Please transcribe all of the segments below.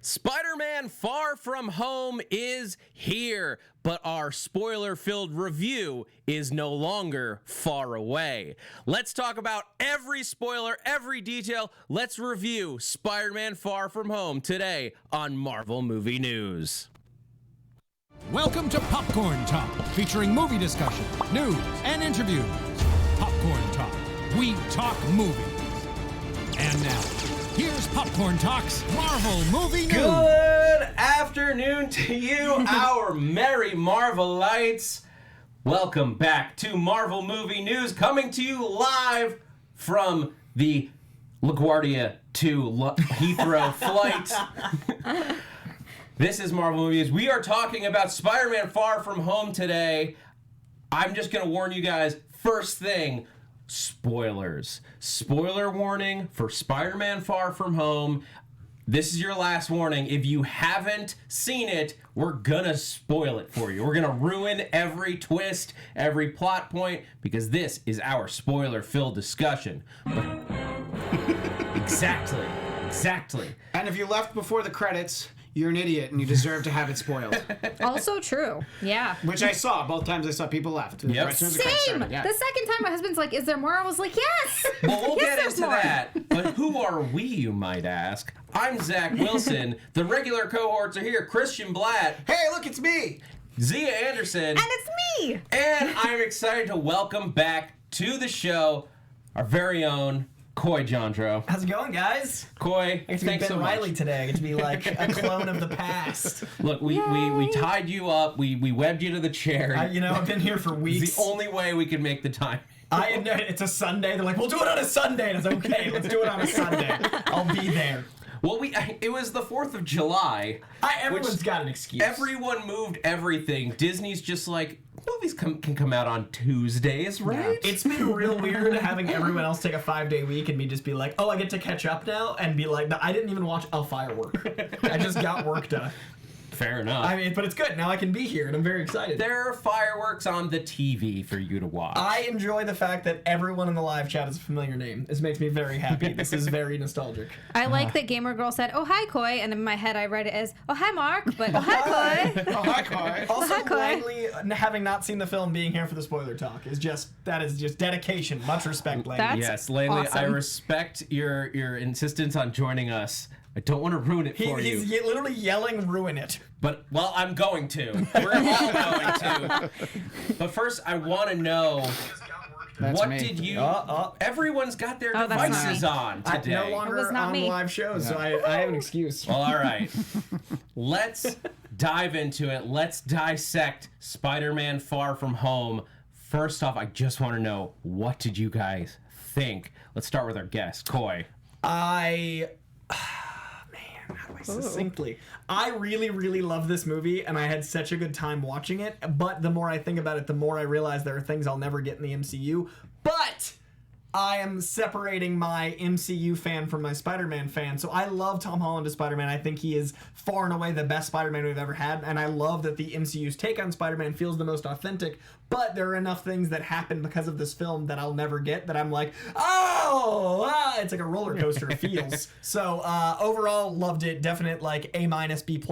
Spider-Man Far From Home is here, but our spoiler-filled review is no longer far away. Let's talk about every spoiler, every detail. Let's review Spider-Man Far From Home today on Marvel Movie News. Welcome to Popcorn Talk, featuring movie discussion, news, and interviews. Popcorn Talk. We talk movies. And now, here's Popcorn Talk's Marvel Movie News. Good afternoon to you, our merry Marvelites. Welcome back to Marvel Movie News, coming to you live from the LaGuardia to Heathrow flight. This is Marvel Movies. We are talking about Spider-Man Far From Home today. I'm just going to warn you guys, first thing, spoilers. Spoiler warning for Spider-Man Far From Home. This is your last warning. If you haven't seen it, we're going to spoil it for you. We're going to ruin every twist, every plot point, because this is our spoiler-filled discussion. Exactly. And if you left before the credits, you're an idiot and you deserve to have it spoiled. Also true. Yeah. Which I saw. Both times I saw people left. Yep. As soon as the credits Same. started, yeah. The second time my husband's like, is there more? I was like, yes. Well, we'll Yes, get there's into more. that. But who are we, you might ask? I'm Zach Wilson. The regular cohorts are here. Christian Bladt. Hey, look, it's me! Xia Anderson. And it's me. And I'm excited to welcome back to the show our very own COY JANDREAU. How's it going, guys? COY, I get to be thanks Ben so Riley much. today. I get to be like a clone of the past. Look, we tied you up. We webbed you to the chair. I've been here for It's weeks. the only way we can make the time. It's a Sunday. They're like, we'll do it on a Sunday. And it's okay. Let's do it on a Sunday. I'll be there. Well, it was the 4th of July. Everyone's got an excuse. Everyone moved everything. Disney's just like, movies can come out on Tuesdays, right? It's been real weird having everyone else take a 5-day week and me just be like, oh, I get to catch up now, and be like, I didn't even watch a firework. I just got work done. Fair enough. But it's good. Now I can be here, and I'm very excited. There are fireworks on the TV for you to watch. I enjoy the fact that everyone in the live chat is a familiar name. This makes me very happy. This is very nostalgic. I like that Gamer Girl said, oh, hi, Coy. And in my head, I read it as, oh, hi, Mark. But, oh, hi, Coy. Oh, hi, Coy. Also, Hi, Coy. Langley, having not seen the film, being here for the spoiler talk is just dedication. Much respect, Langley. That's yes, Langley, I awesome. respect your insistence on joining us. I don't want to ruin it for you. He's literally yelling, ruin it. But, well, I'm going to. We're all going to. But first, I want to know, That's what me. did you... Uh-oh. Everyone's got their Oh, that's not devices me. on today. No It longer was not on me. live shows, so I have an excuse. Well, all right. Let's dive into it. Let's dissect Spider-Man Far From Home. First off, I just want to know, what did you guys think? Let's start with our guest, Coy. How do I succinctly? I really, really love this movie, and I had such a good time watching it. But the more I think about it, the more I realize there are things I'll never get in the MCU. But I am separating my MCU fan from my Spider-Man fan. So I love Tom Holland as Spider-Man. I think he is far and away the best Spider-Man we've ever had. And I love that the MCU's take on Spider-Man feels the most authentic. But there are enough things that happen because of this film that I'll never get that I'm like, it's like a roller coaster feels. So overall, loved it. Definite like A-, B+.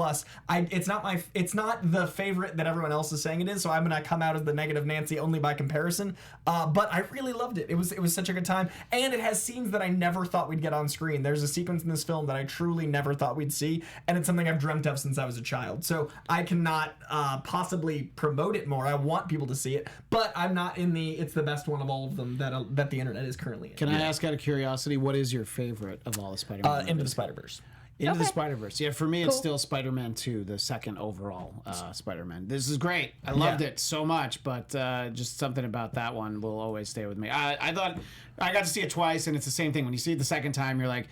It's not the favorite that everyone else is saying it is. So I'm gonna come out as the negative Nancy only by comparison. But I really loved it. It was such a good time, and it has scenes that I never thought we'd get on screen. There's a sequence in this film that I truly never thought we'd see, and it's something I've dreamt of since I was a child. So I cannot possibly promote it more. I want people to see it, but I'm not in the it's the best one of all of them that the internet is currently in. Can I ask out of curiosity, what is your favorite of all the Spider-Man? Into the Spider-Verse. Into the Okay. Spider-Verse. Yeah, for me, it's still Spider-Man 2, the second overall Spider-Man. This is great. I loved it so much, but just something about that one will always stay with me. I thought I got to see it twice, and it's the same thing. When you see it the second time, you're like,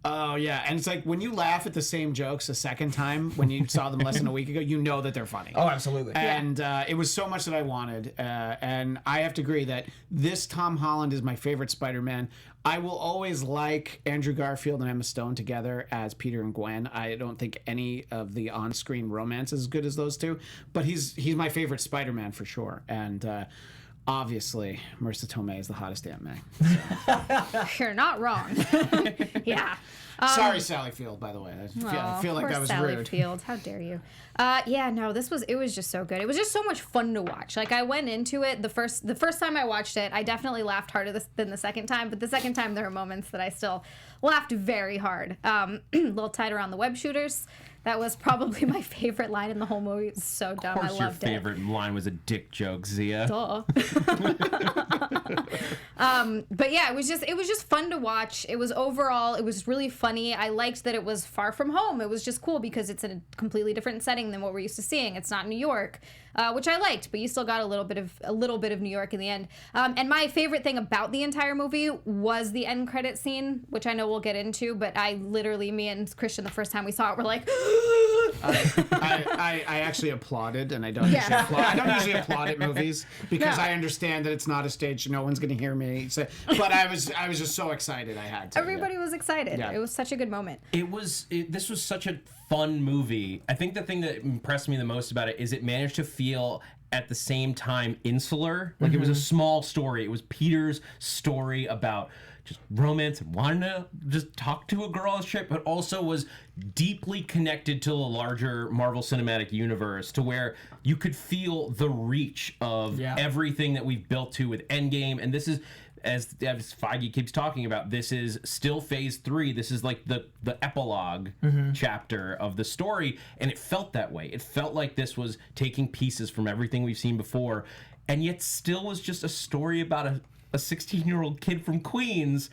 oh, yeah. And it's like when you laugh at the same jokes a second time, when you saw them less than a week ago, you know that they're funny. Oh, absolutely. And it was so much that I wanted. And I have to agree that this Tom Holland is my favorite Spider-Man. I will always like Andrew Garfield and Emma Stone together as Peter and Gwen. I don't think any of the on-screen romance is as good as those two. But he's my favorite Spider-Man for sure. And obviously, Marissa Tomei is the hottest Aunt May. You're not wrong. Yeah. Sorry, Sally Field, by the way. I feel like poor that was Sally rude. Field. How dare you? Yeah, no, it was just so good. It was just so much fun to watch. Like, I went into it, the first time I watched it, I definitely laughed harder than the second time, but the second time there were moments that I still laughed very hard. A little tight around the web shooters. That was probably my favorite line in the whole movie. It was so dumb. Of I course, your loved favorite line was a dick joke, Xia. Duh. But yeah, it was just fun to watch. It was really funny. I liked that it was far from home. It was just cool because it's in a completely different setting than what we're used to seeing. It's not New York, which I liked, but you still got a little bit of New York in the end. And my favorite thing about the entire movie was the end credit scene, which I know we'll get into, but me and Christian, the first time we saw it, were like, I actually applauded, and I don't usually applaud at movies because I understand that it's not a stage. No one's going to hear me. So, but I was just so excited. I had to. Everybody was excited. Yeah. It was such a good moment. This was such a fun movie. I think the thing that impressed me the most about it is it managed to feel at the same time insular. Like, it was a small story. It was Peter's story about just romance and wanting to just talk to a girl on a trip, but also was deeply connected to the larger Marvel Cinematic Universe, to where you could feel the reach of everything that we've built to with Endgame. And this is, as Feige keeps talking about, this is still phase 3. This is like the epilogue chapter of the story, and it felt that way. It felt like this was taking pieces from everything we've seen before, and yet still was just a story about a 16-year-old kid from Queens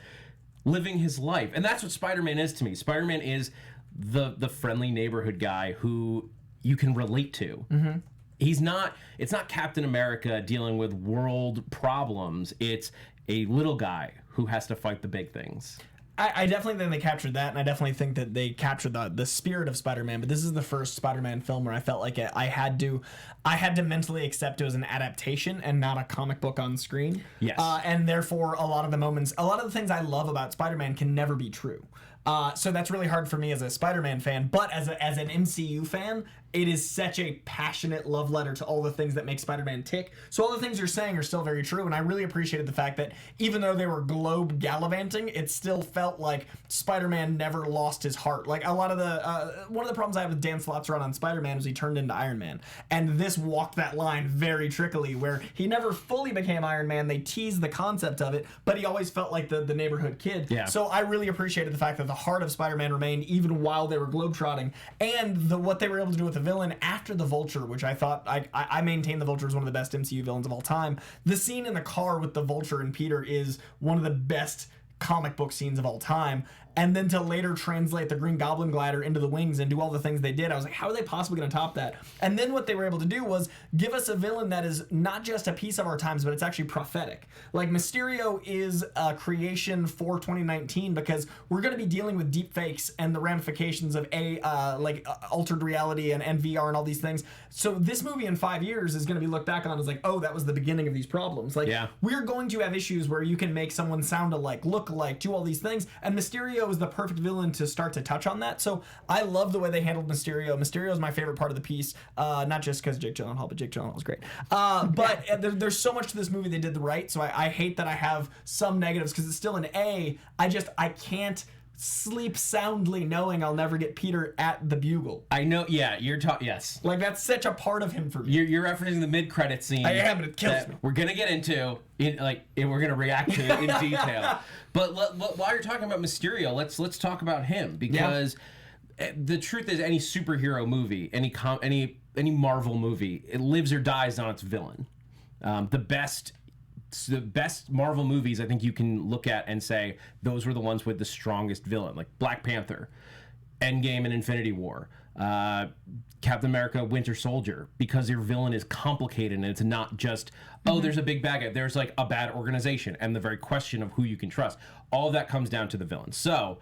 living his life. And that's what Spider-Man is to me. Spider-Man is the friendly neighborhood guy who you can relate to. It's not Captain America dealing with world problems. It's a little guy who has to fight the big things. I definitely think they captured that, and I definitely think that they captured the spirit of Spider-Man. But this is the first Spider-Man film where I felt like I had to mentally accept it was an adaptation and not a comic book on screen. Yes. And therefore, a lot of the things I love about Spider-Man can never be true. So that's really hard for me as a Spider-Man fan. But as an MCU fan, it is such a passionate love letter to all the things that make Spider-Man tick. So all the things you're saying are still very true, and I really appreciated the fact that even though they were globe gallivanting, it still felt like Spider-Man never lost his heart. Like, a lot of one of the problems I have with Dan Slott's run on Spider-Man was he turned into Iron Man, and this walked that line very trickily, where he never fully became Iron Man. They teased the concept of it, but he always felt like the neighborhood kid. Yeah. So I really appreciated the fact that the heart of Spider-Man remained even while they were globetrotting, and what they were able to do with the villain after the Vulture, which I thought I maintain the Vulture is one of the best MCU villains of all time. The scene in the car with the Vulture and Peter is one of the best comic book scenes of all time. And then to later translate the Green Goblin glider into the wings and do all the things they did, I was like, how are they possibly going to top that? And then what they were able to do was give us a villain that is not just a piece of our times, but it's actually prophetic. Like, Mysterio is a creation for 2019 because we're going to be dealing with deep fakes and the ramifications of altered reality and VR and all these things. So this movie in 5 years is going to be looked back on as like, oh, that was the beginning of these problems. Like, we're going to have issues where you can make someone sound alike, look alike, do all these things, and Mysterio is the perfect villain to start to touch on that. So I love the way they handled Mysterio. Mysterio is my favorite part of the piece, not just because Jake Gyllenhaal, but Jake Gyllenhaal was great. But there's so much to this movie they did right. So I hate that I have some negatives because it's still an A. I can't sleep soundly knowing I'll never get Peter at the Bugle. I know, yeah, you're talking, yes. Like, that's such a part of him for me. You're referencing the mid-credit scene. I am, but it kills me. We're going to get into, and we're going to react to it in detail. But while you're talking about Mysterio, let's talk about him, because the truth is, any superhero movie, any Marvel movie, it lives or dies on its villain. The best Marvel movies, I think you can look at and say those were the ones with the strongest villain, like Black Panther, Endgame and Infinity War, Captain America, Winter Soldier, because your villain is complicated and it's not just, there's a big bad guy. There's like a bad organization and the very question of who you can trust. All of that comes down to the villain. So,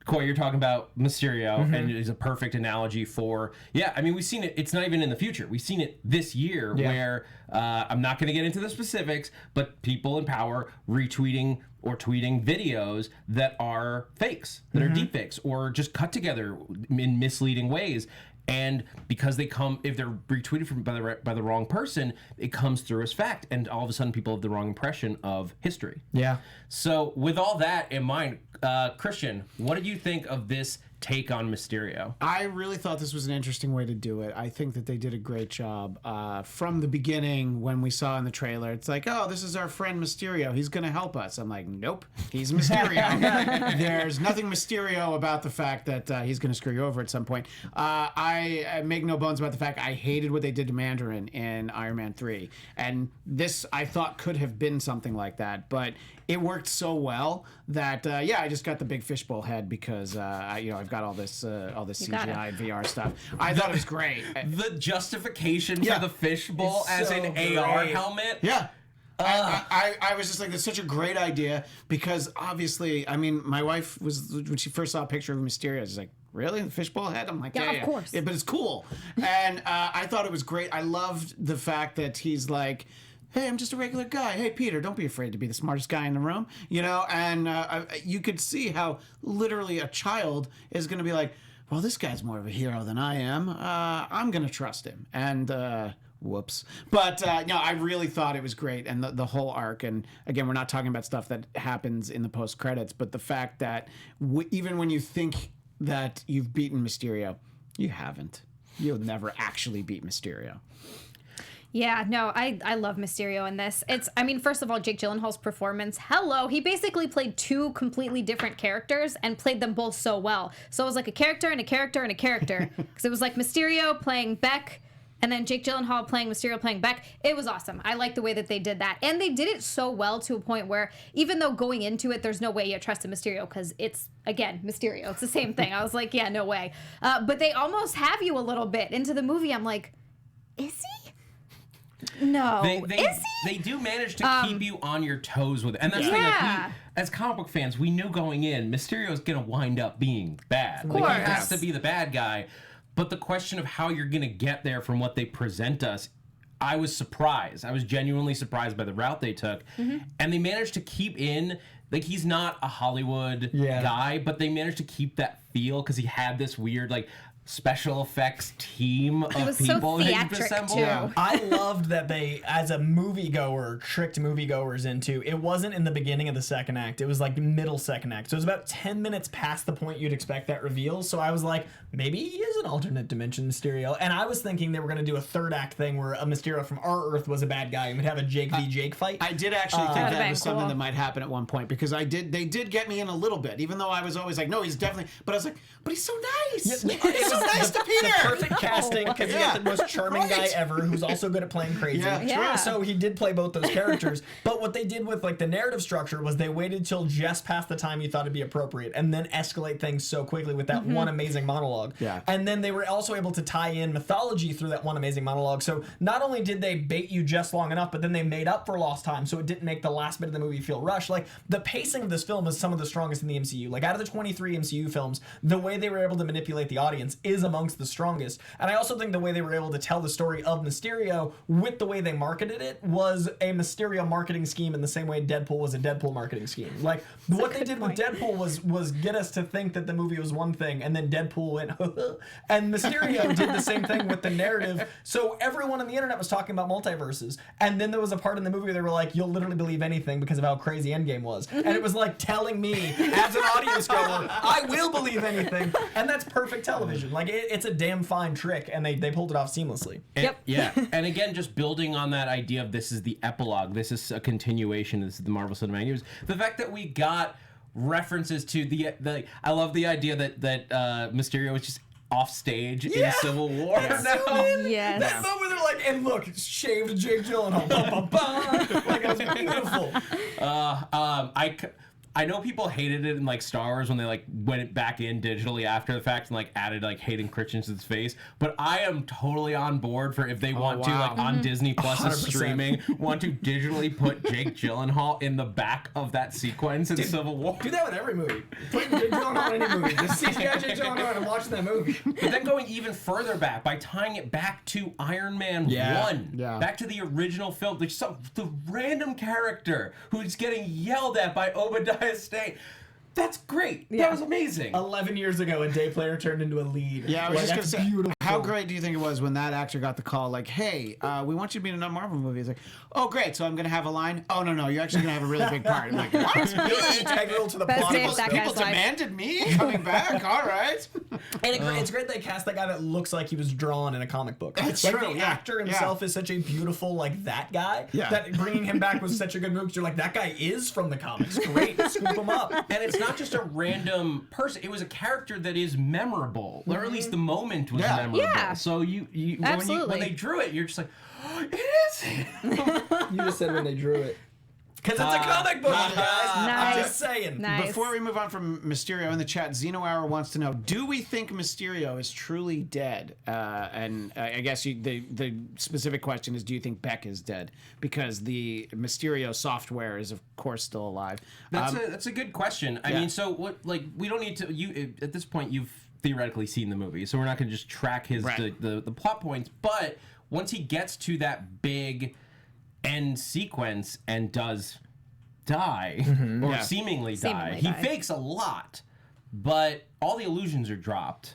Coy, you're talking about Mysterio, and it is a perfect analogy for, we've seen it. It's not even in the future. We've seen it this year where, I'm not going to get into the specifics, but people in power retweeting or tweeting videos that are fakes, that are deep fakes, or just cut together in misleading ways. And because if they're retweeted by the wrong person, it comes through as fact, and all of a sudden people have the wrong impression of history. Yeah. So with all that in mind, Christian, what did you think of this take on Mysterio? I really thought this was an interesting way to do it. I think that they did a great job. From the beginning, when we saw in the trailer, it's like, oh, this is our friend Mysterio. He's going to help us. I'm like, nope, he's Mysterio. There's nothing Mysterio about the fact that he's going to screw you over at some point. I make no bones about the fact I hated what they did to Mandarin in Iron Man 3. And this, I thought, could have been something like that. But it worked so well that, I just got the big fishbowl head because, I've got all this CGI VR stuff. I thought it was great. The justification for the fishbowl It's as so an great. AR helmet? Yeah. I was just like, that's such a great idea because obviously, I mean, my wife was, when she first saw a picture of Mysterio, she's like, really? The fishbowl head? I'm like, Yeah, of course. Yeah, but it's cool. And I thought it was great. I loved the fact that he's like, hey, I'm just a regular guy. Hey, Peter, don't be afraid to be the smartest guy in the room. And you could see how literally a child is going to be like, well, this guy's more of a hero than I am. I'm going to trust him. And whoops. But I really thought it was great. And the whole arc. And again, we're not talking about stuff that happens in the post credits, but the fact that even when you think that you've beaten Mysterio, you haven't. You'll never actually beat Mysterio. Yeah, no, I love Mysterio in this. First of all, Jake Gyllenhaal's performance, hello. He basically played two completely different characters and played them both so well. So it was like a character and a character and a character. Because it was like Mysterio playing Beck, and then Jake Gyllenhaal playing Mysterio playing Beck. It was awesome. I like the way that they did that. And they did it so well to a point where even though going into it, there's no way you trusted Mysterio because it's, again, Mysterio. It's the same thing. I was like, yeah, no way. But they almost have you a little bit into the movie. I'm like, is he? No. Is he? They do manage to keep you on your toes with it. And that's the thing, like, as comic book fans, we knew going in, Mysterio's going to wind up being bad. Of Like, course. he has to be the bad guy. But the question of how you're going to get there from what they present us, I was surprised. I was genuinely surprised by the route they took. Mm-hmm. And they managed to keep in, like, he's not a Hollywood guy, but they managed to keep that feel because he had this weird, like, special effects team of people so that theatric, you've assembled. too. I loved that they, as a moviegoer, tricked moviegoers into, it wasn't in the beginning of the second act, it was like middle second act. So it was about 10 minutes past the point you'd expect that reveal. So I was like, maybe he is an alternate dimension Mysterio. And I was thinking they were going to do a third act thing where a Mysterio from our Earth was a bad guy and we'd have a Jake v. Jake fight. I did actually think That'd that been was something cool. that might happen at one point because they did get me in a little bit, even though I was always like, no, he's definitely, but I was like, but he's so nice. Yeah, He's so nice to Peter. Perfect casting because you got the most charming guy ever who's also good at playing crazy. Yeah. So he did play both those characters. But what they did with like the narrative structure was they waited till just past the time you thought it'd be appropriate and then escalate things so quickly with that one amazing monologue. Yeah. And then they were also able to tie in mythology through that one amazing monologue. So not only did they bait you just long enough, but then they made up for lost time so it didn't make the last bit of the movie feel rushed. Like the pacing of this film is some of the strongest in the MCU. Like out of the 23 MCU films, the way they were able to manipulate the audience is amongst the strongest. And I also think the way they were able to tell the story of Mysterio with the way they marketed it was a Mysterio marketing scheme in the same way Deadpool was a Deadpool marketing scheme. Like what they did with Deadpool was get us to think that the movie was one thing and then Deadpool went and Mysterio did the same thing with the narrative. So everyone on the internet was talking about multiverses. And then there was a part in the movie where they were like, you'll literally believe anything because of how crazy Endgame was. And it was like telling me as an audience goer, I will believe anything. And that's perfect television. Like it's a damn fine trick and they pulled it off seamlessly. Yeah. And again, just building on that idea of this is the epilogue, this is a continuation, this is the Marvel Cinematic Universe. The fact that we got references to the I love the idea that Mysterio was just off stage in Civil War. Yes. That moment they're like, and look, shaved Jake Gyllenhaal. Bum, bum, bum. Like, it was beautiful. I know people hated it in like Star Wars when they like went back in digitally after the fact and like added like Hayden Christensen's face, but I am totally on board for if they want to like on Disney Plus 100%. streaming want to digitally put Jake Gyllenhaal in the back of that sequence in Civil War. Do that with every movie. Put Jake Gyllenhaal in any movie. Just CGI Jake Gyllenhaal and watching that movie. But then going even further back by tying it back to Iron Man 1, back to the original film, the random character who's getting yelled at by Obadiah Stane. That's great. Yeah. That was amazing. 11 years ago, a day player turned into a lead. Yeah, I was just that's gonna say, beautiful. how great do you think it was when that actor got the call, like, hey, we want you to be in another Marvel movie? He's like, oh, great, so I'm going to have a line? Oh, no, you're actually going to have a really big part. I'm like, what? It's integral to the Best plot. day of that People guy's life. demanded me coming back? All right. And it's great they cast that guy that looks like he was drawn in a comic book. That's like, true, the yeah. actor himself is such a beautiful, like, that guy. Yeah. That bringing him back was such a good move. 'Cause you're like, that guy is from the comics. Great. Scoop him up. And it's not just a random person. It was a character that is memorable, or at least the moment was Yeah. memorable. Yeah. So you when Absolutely. they drew it, you're just like, oh, it is him. You just said when they drew it. Because it's a comic book, guys. I'm Nice. just saying. Nice. Before we move on from Mysterio in the chat, Zeno Hour wants to know, do we think Mysterio is truly dead? And I guess the specific question is, do you think Beck is dead? Because the Mysterio software is, of course, still alive. That's a good question. I yeah. mean, so what? Like, we don't need to. You at this point, you've theoretically seen the movie, so we're not going to just track his Right. the plot points. But once he gets to that big end sequence and does die or Yeah. seemingly die, Seemingly he die. fakes a lot, but all the illusions are dropped.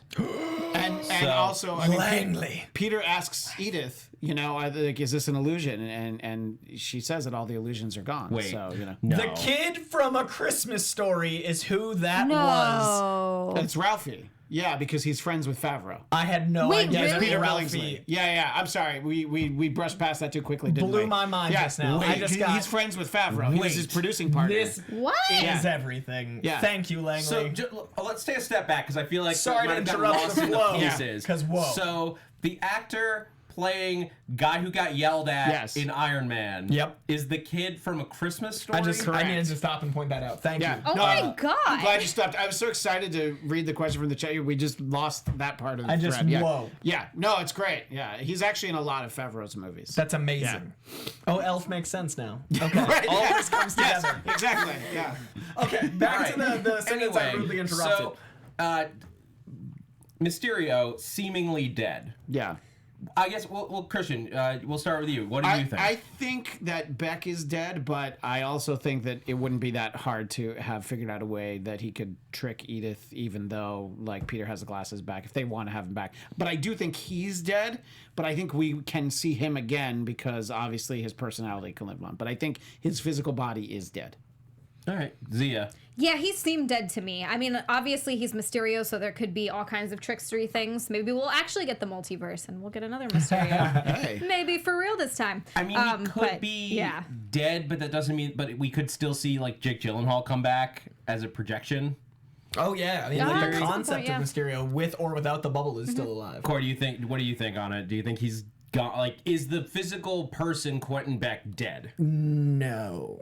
And So- also, I mean, Langley. Peter asks Edith, like, is this an illusion? And she says that all the illusions are gone. Wait, So, no. The kid from A Christmas Story is who that was. No. It's Ralphie. Yeah, because he's friends with Favreau. I had no Wait, idea. really? that Peter Ralphie Billingsley. Yeah. I'm sorry. We brushed past that too quickly, didn't we? blew my mind just now. Wait, I just got- he's friends with Favreau. He was his producing partner. This What? is Yeah. everything. Yeah. Thank you, Langley. So let's take a step back because I feel like Sorry we to might have interrupt gotten lost the in flow. the Yeah, pieces. 'cause whoa. So the actor playing guy who got yelled at Yes. in Iron Man. Yep. Is the kid from A Christmas Story? I needed to stop and point that out. Thank Yeah. you. Oh my god. I'm glad you stopped. I was so excited to read the question from the chat. We just lost that part of the I just- thread. Yeah. whoa. Yeah. No, it's great. Yeah. He's actually in a lot of Favreau's movies. That's amazing. Oh, Elf makes sense now. Okay. Right, All yeah. this comes Yes, together. exactly. Yeah. Okay, back to the sentence I rudely interrupted. So, Mysterio seemingly dead. Yeah. I guess, well Christian, we'll start with you. What do you think? I think that Beck is dead, but I also think that it wouldn't be that hard to have figured out a way that he could trick Edith, even though, like, Peter has the glasses back, if they want to have him back. But I do think he's dead, but I think we can see him again because, obviously, his personality can live on. But I think his physical body is dead. All right, Zia. Yeah, he seemed dead to me. I mean, obviously he's Mysterio, so there could be all kinds of trickstery things. Maybe we'll actually get the multiverse and we'll get another Mysterio. Hey. Maybe for real this time. I mean, he could but, be yeah. dead, but that doesn't mean. But we could still see like Jake Gyllenhaal come back as a projection. Oh yeah, I mean, Ah, like, that's the a good concept point, yeah. of Mysterio, with or without the bubble, is still alive. Corey, do you think? What do you think on it? Do you think he's gone? Like, is the physical person Quentin Beck dead? No.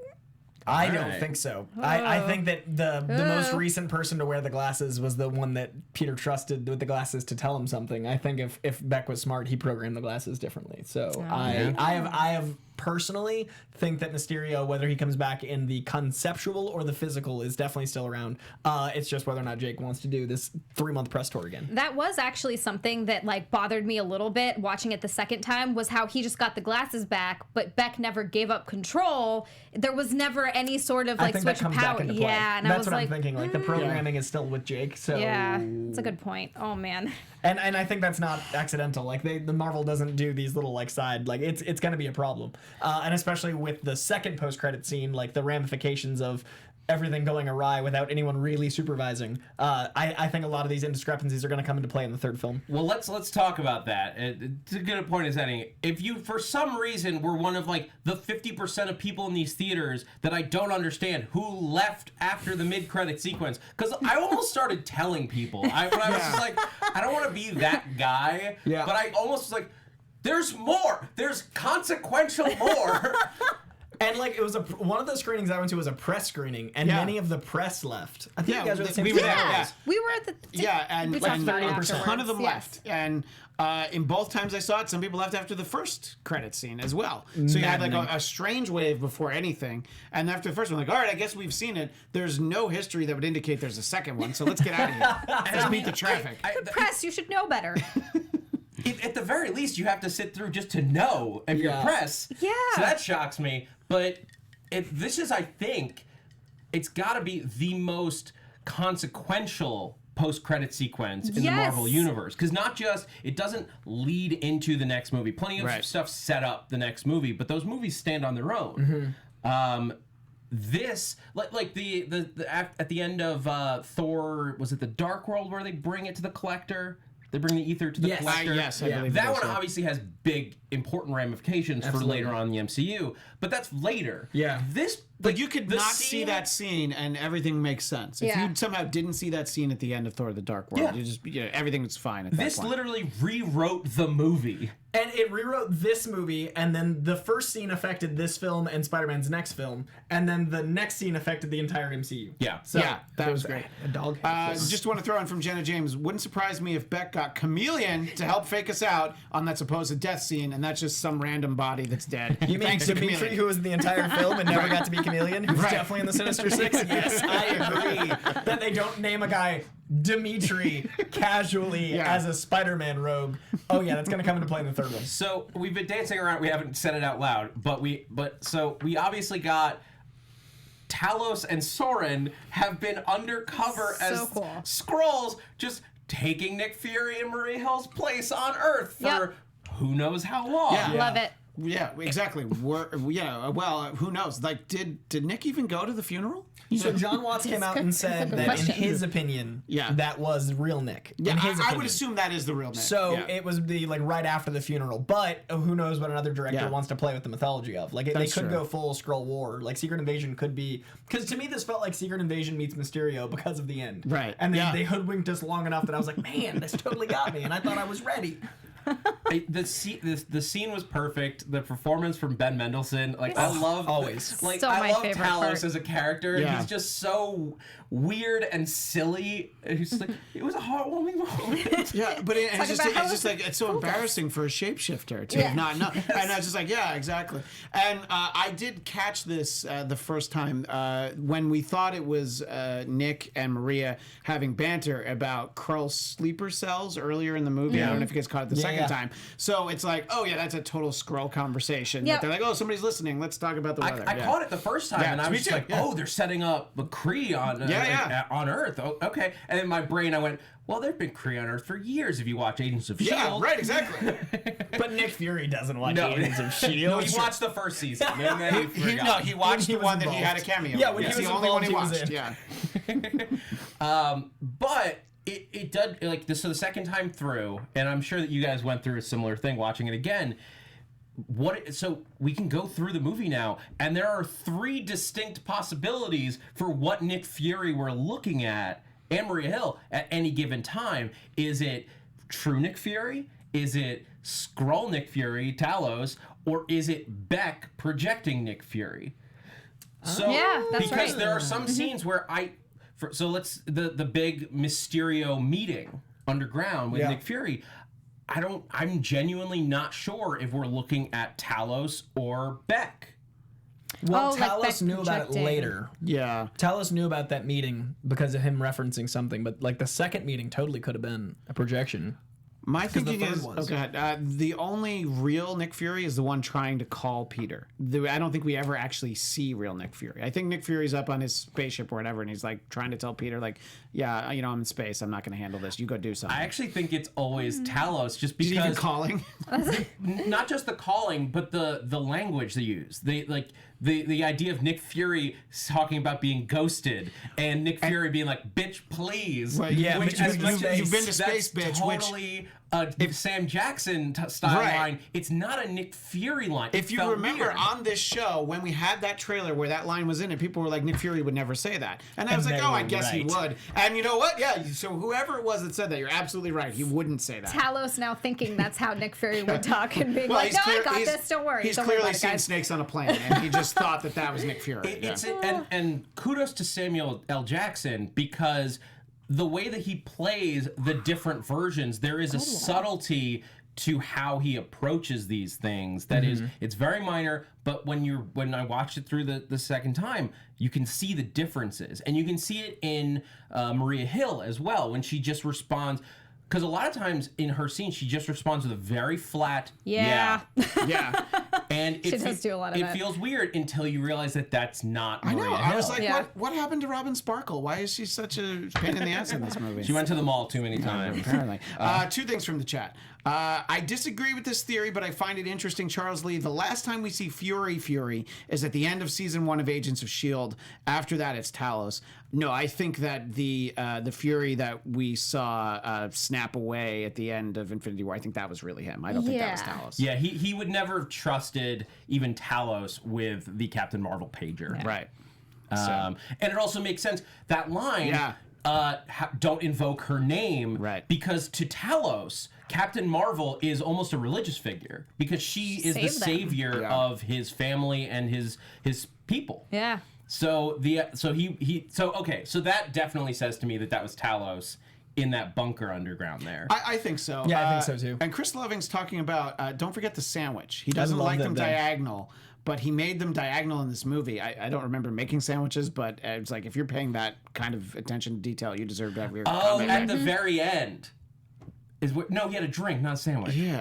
I don't Alright. think so. I think that the most recent person to wear the glasses was the one that Peter trusted with the glasses to tell him something. I think if Beck was smart, he programmed the glasses differently. So I have personally think that Mysterio, whether he comes back in the conceptual or the physical, is definitely still around. It's just whether or not Jake wants to do this 3-month press tour again. That was actually something that like bothered me a little bit watching it the second time, was how he just got the glasses back, but Beck never gave up control. There was never any sort of I like think switch that comes of power. back into play. Yeah, and That's I was what like, I'm thinking. Like the programming is still with Jake. So yeah, it's a good point. Oh man. And I think that's not accidental. Like the Marvel doesn't do these little like side, like it's gonna be a problem. And especially with the second post-credit scene, like the ramifications of everything going awry without anyone really supervising. I think a lot of these indiscrepancies are gonna come into play in the third film. Well, let's talk about that. It's a good point is setting. If you, for some reason, were one of like the 50% of people in these theaters that I don't understand who left after the mid-credit sequence, because I almost started telling people. When I was just like, I don't want to be that guy. Yeah. But I almost was like, there's more. There's consequential more. And like it was one of the screenings I went to was a press screening, and Yeah. many of the press left. I think Yeah, you guys were the same. we were there, thing. yeah. We were at the And we talked about it a afterwards. ton of them Yes. left. And in both times I saw it, some people left after the first credit scene as well. So you had like a strange wave before anything. And after the first one, like, all right, I guess we've seen it. There's no history that would indicate there's a second one. So let's get out of here. Let's beat the traffic. Press, you should know better. At the very least, you have to sit through just to know if you're Yeah. press. Yeah. So that shocks me. But this is, I think, it's got to be the most consequential post-credit sequence in the Yes. Marvel universe, because not just it doesn't lead into the next movie. Plenty of Right. stuff set up the next movie, but those movies stand on their own. This like the at the end of Thor, was it the Dark World where they bring it to the Collector? They bring the ether to the Collector. Yes, I believe that it is, one yeah. obviously has big, important ramifications for later on in the MCU, but that's later. Yeah. This, But you could the not see scene- that scene and everything makes sense. If Yeah. you somehow didn't see that scene at the end of Thor: The Dark World, Yeah. you just everything's fine at that This point. literally rewrote the movie. And it rewrote this movie, and then the first scene affected this film and Spider-Man's next film, and then the next scene affected the entire MCU. Yeah. So Yeah, that was great. A dog. Just want to throw in from Jenna James. Wouldn't surprise me if Beck got Chameleon to help fake us out on that supposed death scene, and that's just some random body that's dead. You mean Thanks to Dimitri, Chameleon. who was in the entire film and never got to be Chameleon, who's Right. definitely in the Sinister Six? Yes, I agree. That they don't name a guy Dimitri casually Yeah. as a Spider-Man rogue. Oh yeah, that's gonna come into play in the third one. So we've been dancing around. We haven't said it out loud, but we obviously got Talos and Soren have been undercover So as cool. Skrulls, just taking Nick Fury and Maria Hill's place on Earth for Yep. who knows how long. Yeah. Love it. Yeah, exactly. Well, who knows? Like, did Nick even go to the funeral? So John Watts came out and said that in question. his opinion, Yeah. that was real Nick. Yeah, in his I would opinion. assume that is the real Nick. So yeah. it was the right after the funeral, but who knows what another director Yeah. wants to play with the mythology of? Like they That's could true. go full Skrull War. Like Secret Invasion could be, because to me this felt like Secret Invasion meets Mysterio because of the end. Right. And then Yeah. they hoodwinked us long enough that I was like, man, this totally got me, and I thought I was ready. The scene was perfect. The performance from Ben Mendelsohn, like I love always. Like So I my love favorite Talos part. as a character. Yeah. He's just so weird and silly. And he's just like, it was a heartwarming moment. Yeah, but it's Talk just about how it's just like it's so embarrassing for a shapeshifter to have not known. And I was just like, yeah, exactly. And I did catch this the first time when we thought it was Nick and Maria having banter about Krull's sleeper cells earlier in the movie. I don't know if you guys caught it the second yeah. time. So it's like, oh yeah, that's a total Skrull conversation. Yep. That they're like, oh, somebody's listening. Let's talk about the weather. I Yeah. caught it the first time, Yeah, and I me was just too, like, yeah. "Oh, they're setting up a Kree on on Earth." Oh, okay, and in my brain, I went, "Well, there've been Kree on Earth for years. If you watch Agents of Yeah, Shield, right, exactly. But Nick Fury doesn't watch No, Agents of no, S.H.I.E.L.D. he watched the first season. And then he forgot. No, he watched When he the one was that he had a involved. cameo. Yeah, in. when he It's was the only one he involved, he watched. was Yeah. But it does, like, so the second time through, and I'm sure that you guys went through a similar thing watching it again. So we can go through the movie now, and there are three distinct possibilities for what Nick Fury we're looking at and Maria Hill at any given time. Is it true Nick Fury? Is it Skrull Nick Fury, Talos? Or is it Beck projecting Nick Fury? So Yeah, that's because right. there are some scenes where the big Mysterio meeting underground with Yeah. Nick Fury. I'm genuinely not sure if we're looking at Talos or Beck. Well, Oh, like Talos Beck knew about it projecting. later. Yeah. Talos knew about that meeting because of him referencing something, but like the second meeting totally could have been a projection. My thinking third is, one's- the only real Nick Fury is the one trying to call Peter. I don't think we ever actually see real Nick Fury. I think Nick Fury's up on his spaceship or whatever, and he's like trying to tell Peter, like, yeah, I'm in space. I'm not going to handle this. You go do something. I actually think it's always Talos, just He's even because calling. not just the calling, but the language they use. The idea of Nick Fury talking about being ghosted and Nick Fury being like, "Bitch, please." Well, yeah, which but as much as you've been to space, that's bitch. Which, totally a Sam Jackson style Right. line. It's not a Nick Fury line. if It you felt remember weird. on this show, when we had that trailer where that line was in it, people were like, Nick Fury would never say that. And I was like, they oh, I were guess he right. would. And you know what? Yeah, so whoever it was that said that, you're absolutely right. He wouldn't say that. Talos now thinking that's how Nick Fury would talk and being Well, like, he's no, clear- I got he's- this, don't worry. He's Don't worry clearly about it, seen guys. snakes on a plane, and he just thought that was Nick Fury. It's and kudos to Samuel L. Jackson, because the way that he plays the different versions, there is a subtlety to how he approaches these things that is, it's very minor, but when I watched it through the second time, you can see the differences, and you can see it in Maria Hill as well, when she just responds, because a lot of times in her scene she just responds with a very flat Yeah. Yeah. And She does do a lot of it that. feels weird until you realize that that's not I Maria know. I was Hill. like, Yeah. what happened to Robin Sparkle? Why is she such a pain in the ass in this movie? She went to the mall too many times. Apparently. Two things from the chat. I disagree with this theory, but I find it interesting. Charles Lee, the last time we see Fury is at the end of season 1 of Agents of S.H.I.E.L.D. After that, it's Talos. No, I think that the Fury that we saw snap away at the end of Infinity War, I think that was really him. I don't think that was Yeah. Talos. Yeah, he would never have trusted even Talos with the Captain Marvel pager. Right. And it also makes sense, that line, Yeah. don't invoke her name, Right. because to Talos, Captain Marvel is almost a religious figure because she is the Saved them. savior Yeah. of his family and his people. Yeah. So so that definitely says to me that was Talos in that bunker underground there. I think so. Yeah, I think so too. And Chris Loving's talking about, don't forget the sandwich. He doesn't love like that them thing. diagonal, but he made them diagonal in this movie. I don't remember making sandwiches, but it's like, if you're paying that kind of attention to detail, you deserve to have your Oh, comment. at the very end. No, he had a drink, not a sandwich. Yeah,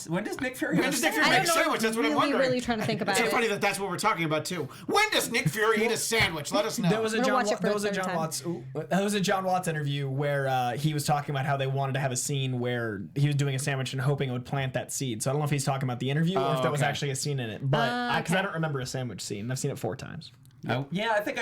When does Nick Fury When have a does Nick Fury sandwich? make I a don't know. sandwich? That's what I'm wondering. Really trying to think about It's so it. funny that that's what we're talking about too. When does Nick Fury eat a sandwich? Let us know. There was a We'll John, watch it for there the was a third John time. Watts. There was a John Watts interview where he was talking about how they wanted to have a scene where he was doing a sandwich and hoping it would plant that seed. So I don't know if he's talking about the interview or if that was okay. actually a scene in it. But because I okay. don't remember a sandwich scene, I've seen it 4 times. Oh, yeah, I think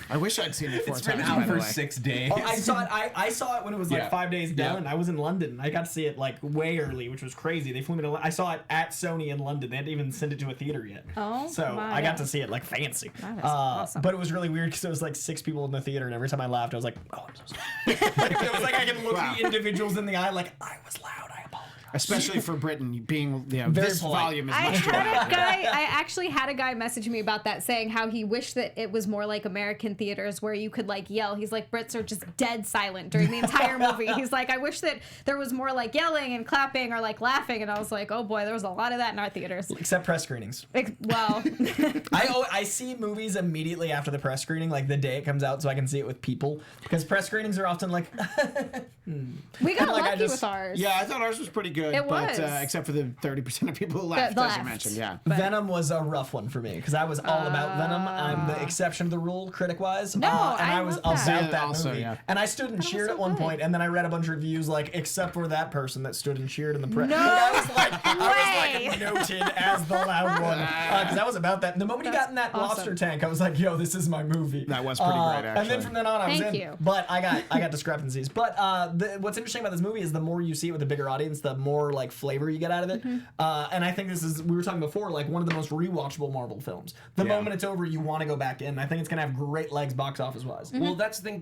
I wish I'd seen it 4 it's been times. out by the for way. 6 days. Oh, I saw it. I saw it when it was like Yeah. 5 days down. Yeah. I was in London. I got to see it like way early, which was crazy. They flew me to. I saw it at Sony in London. They hadn't even sent it to a theater yet. Oh, so my I got God. to see it like fancy. That is awesome. But it was really weird because there was like 6 people in the theater, and every time I laughed, I was like, "Oh, I'm so sorry." Like, it was like I could look the individuals in the eye, like I was loud. I apologize. Especially for Britain being, Very this polite. volume is I much too had loud. a guy. I actually had a guy message me about that, saying how he wished that it was more like American theaters where you could like yell. He's like, Brits are just dead silent during the entire movie. He's like, I wish that there was more like yelling and clapping or like laughing. And I was like, oh boy, there was a lot of that in our theaters. Except press screenings. Well, I see movies immediately after the press screening, like the day it comes out, so I can see it with people. Because press screenings are often like, we got Like, I lucky just- with ours. Yeah, I thought ours was pretty good. It but, was. except for the 30% of people who laughed, The as you laughed. mentioned. Yeah. Venom was a rough one for me because I was all about Venom. I'm the exception to the rule, critic-wise. No, and I I was love that. about Yeah, that also, movie. yeah. And I stood and cheered so at one good. point, and then I read a bunch of reviews like, except for that person that stood and cheered in the press. No I was way. like noted as the loud one because I was about that. The moment he got in that awesome. lobster tank, I was like, yo, this is my movie. That was pretty great, And then actually. from then on, I was Thank in. you. But I got discrepancies. But what's interesting about this movie is the more you see it with a bigger audience, the more like flavor you get out of it. Mm-hmm. And I think this is, we were talking before, like one of the most rewatchable Marvel films. The Yeah. moment it's over, you want to go back in. I think it's gonna have great legs box office wise. Mm-hmm. Well, that's the thing.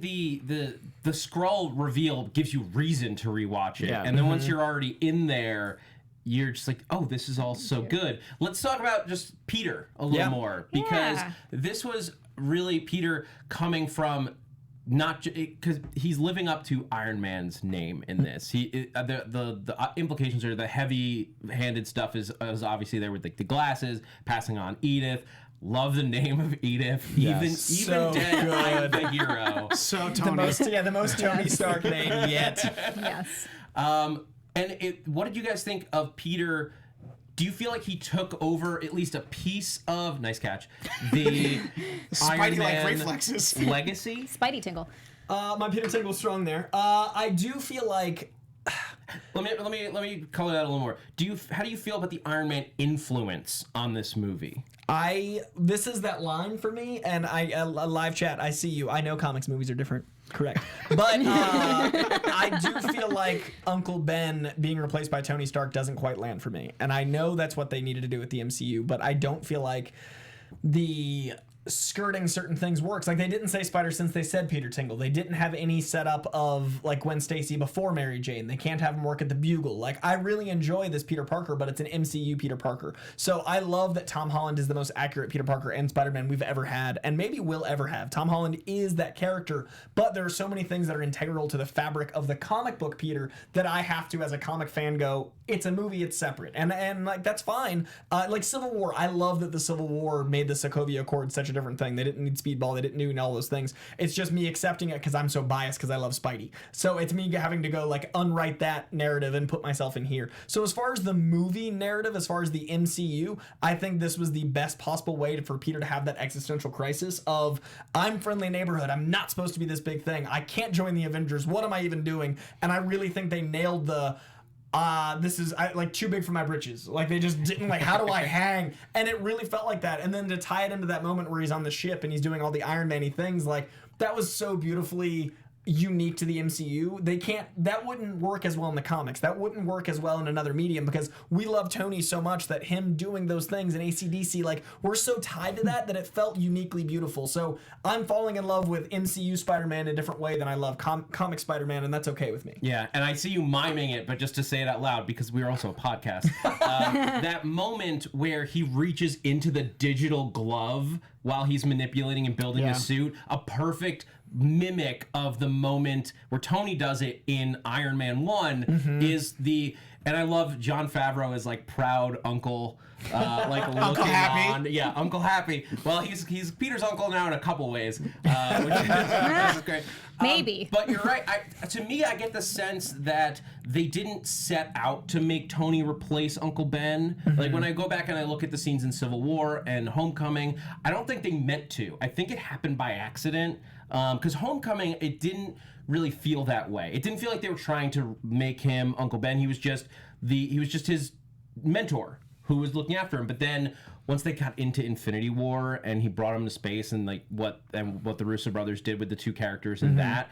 The Skrull reveal gives you reason to rewatch it, Yeah. and then once you're already in there, you're just like, oh, this is all so good. Let's talk about just Peter a little Yeah. more, because Yeah. this was really Peter coming from not because he's living up to Iron Man's name in this. The implications are the heavy-handed stuff is obviously there with like the glasses, passing on Edith. Love the name of Edith. Yes. Even So dead, I am good. the hero. So The Tony. most Tony Stark name yet. Yes. And what did you guys think of Peter? Do you feel like he took over at least a piece of, nice catch, the Iron Spidey-like Man reflexes. legacy? Spidey tingle. My Peter Tingle's strong there. I do feel like Let me call it out a little more. How do you feel about the Iron Man influence on this movie? This is that line for me, and a live chat. I see you. I know comics movies are different. Correct. But I do feel like Uncle Ben being replaced by Tony Stark doesn't quite land for me. And I know that's what they needed to do with the MCU, but I don't feel like the skirting certain things works. Like, they didn't say Spider since they said Peter Tingle. They didn't have any setup of like Gwen Stacy before Mary Jane. They can't have him work at the Bugle. Like, I really enjoy this Peter Parker, but it's an MCU Peter Parker. So I love that Tom Holland is the most accurate Peter Parker and Spider-Man we've ever had, and maybe will ever have. Tom Holland is that character, but there are so many things that are integral to the fabric of the comic book Peter that I have to, as a comic fan, go, it's a movie, it's separate. And like, that's fine. Like Civil War, I love that the Civil War made the Sokovia Accord such an of different things. They didn't need Speedball. They didn't need all those things. It's just me accepting it because I'm so biased because I love Spidey. So it's me having to go like unwrite that narrative and put myself in here. So as far as the movie narrative, as far as the MCU, I think this was the best possible way for Peter to have that existential crisis of, I'm friendly neighborhood. I'm not supposed to be this big thing. I can't join the Avengers. What am I even doing? And I really think they nailed the this is like too big for my britches. Like they just didn't like, how do I hang? And it really felt like that. And then to tie it into that moment where he's on the ship and he's doing all the Iron Man-y things, like that was so beautifully unique to the MCU. That wouldn't work as well in the comics. That wouldn't work as well in another medium because we love Tony so much that him doing those things in AC/DC, like we're so tied to that it felt uniquely beautiful. So I'm falling in love with MCU Spider-Man in a different way than I love comic Spider-Man, and that's okay with me. Yeah, and I see you miming it, but just to say it out loud because we are also a podcast. That moment where he reaches into the digital glove while he's manipulating and building the suit, a perfect mimic of the moment where Tony does it in Iron Man 1 is the, and I love Jon Favreau as like proud uncle, like Uncle Happy. on. Yeah, Uncle Happy. Well, he's Peter's uncle now in a couple ways, which is great. Maybe. But you're right. To me, I get the sense that they didn't set out to make Tony replace Uncle Ben. Like when I go back and I look at the scenes in Civil War and Homecoming, I don't think they meant to. I think it happened by accident. Because Homecoming, it didn't really feel that way. It didn't feel like they were trying to make him Uncle Ben. He was just his mentor who was looking after him. But then once they got into Infinity War and he brought him to space and like what the Russo brothers did with the two characters and that,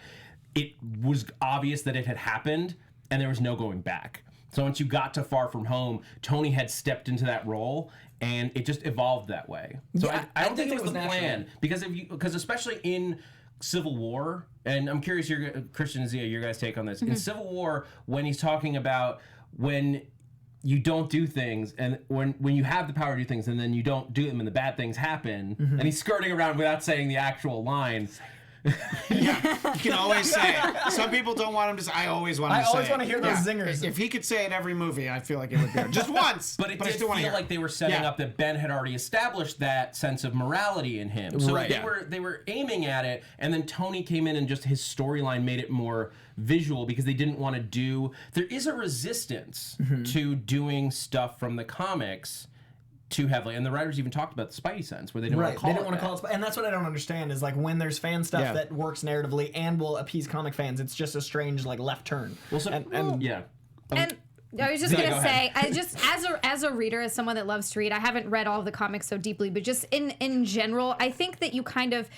it was obvious that it had happened and there was no going back. So once you got to Far From Home, Tony had stepped into that role, and it just evolved that way. So Yeah, I don't think it was the natural. plan because especially in Civil War, and I'm curious, Christian and Zia, your guys' take on this. In Civil War, when he's talking about when you don't do things, and when you have the power to do things, and then you don't do them, and the bad things happen, and he's skirting around without saying the actual line. You can always say it. Some people don't want him to say. I always want him to say it. I always want to hear those zingers. If he could say it every movie, I feel like it would be just once. But it I did still wanna feel hear it. like they were setting up that Ben had already established that sense of morality in him. So they were aiming at it, and then Tony came in and just his storyline made it more visual because they didn't want to do. There is a resistance to doing stuff from the comics too heavily, and the writers even talked about the Spidey sense where they didn't want to call They didn't want to call it, and that's what I don't understand is like when there's fan stuff that works narratively and will appease comic fans, it's just a strange like left turn. Well, so, and yeah. And I was just Go gonna ahead. say, I just as a reader, as someone that loves to read, I haven't read all of the comics so deeply, but just in general, I think that you kind of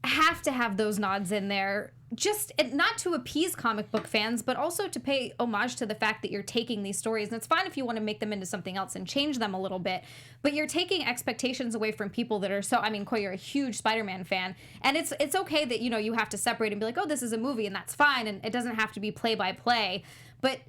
have to have those nods in there, just not to appease comic book fans, but also to pay homage to the fact that you're taking these stories. And it's fine if you want to make them into something else and change them a little bit, but you're taking expectations away from people that are so. I mean, Coy, you're a huge Spider-Man fan, and it's okay that you have to separate and be like, oh, this is a movie, and that's fine, and it doesn't have to be play by play, but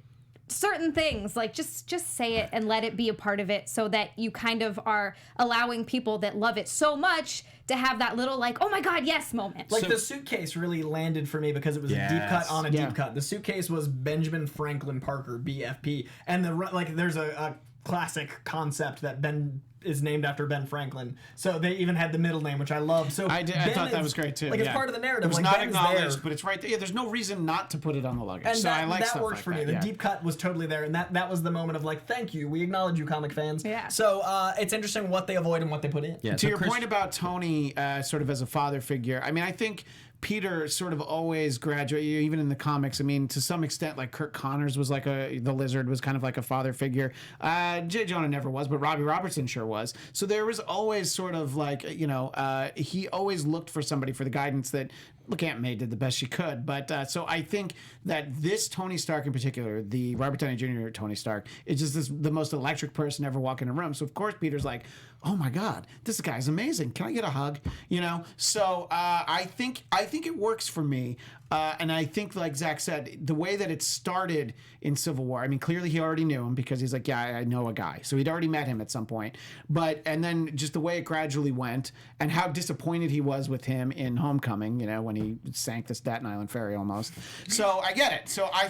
certain things, like just say it and let it be a part of it so that you kind of are allowing people that love it so much to have that little like, oh my God, yes moment. like the suitcase really landed for me because it was a deep cut on a deep cut. The suitcase was Benjamin Franklin Parker, BFP, and there's a classic concept that Ben is named after Ben Franklin, so they even had the middle name, which I love. So I thought that was great too. Like it's part of the narrative. It was like, not Ben's acknowledged, there. but it's right there. Yeah, there's no reason not to put it on the luggage. And so I like that stuff worked like for me. that. The deep cut was totally there, and that was the moment of like, thank you, we acknowledge you, comic fans. Yeah. So it's interesting what they avoid and what they put in. Yeah, To your point about Tony sort of as a father figure, I mean, I think Peter sort of always graduated, even in the comics. I mean, to some extent, like Kirk Connors was like the Lizard was kind of like a father figure. J. Jonah never was, but Robbie Robertson sure was. So there was always sort of like, he always looked for somebody for the guidance that, look, Aunt May did the best she could. But so I think that this Tony Stark in particular, the Robert Downey Jr. Tony Stark, is just the most electric person ever walk in a room. So of course Peter's like, oh my God, this guy's amazing. Can I get a hug? So I think think it works for me. And I think, like Zach said, the way that it started in Civil War, I mean, clearly he already knew him because he's like, yeah, I know a guy. So he'd already met him at some point. And then just the way it gradually went and how disappointed he was with him in Homecoming, you know, when he sank the Staten Island ferry almost. So I get it. So I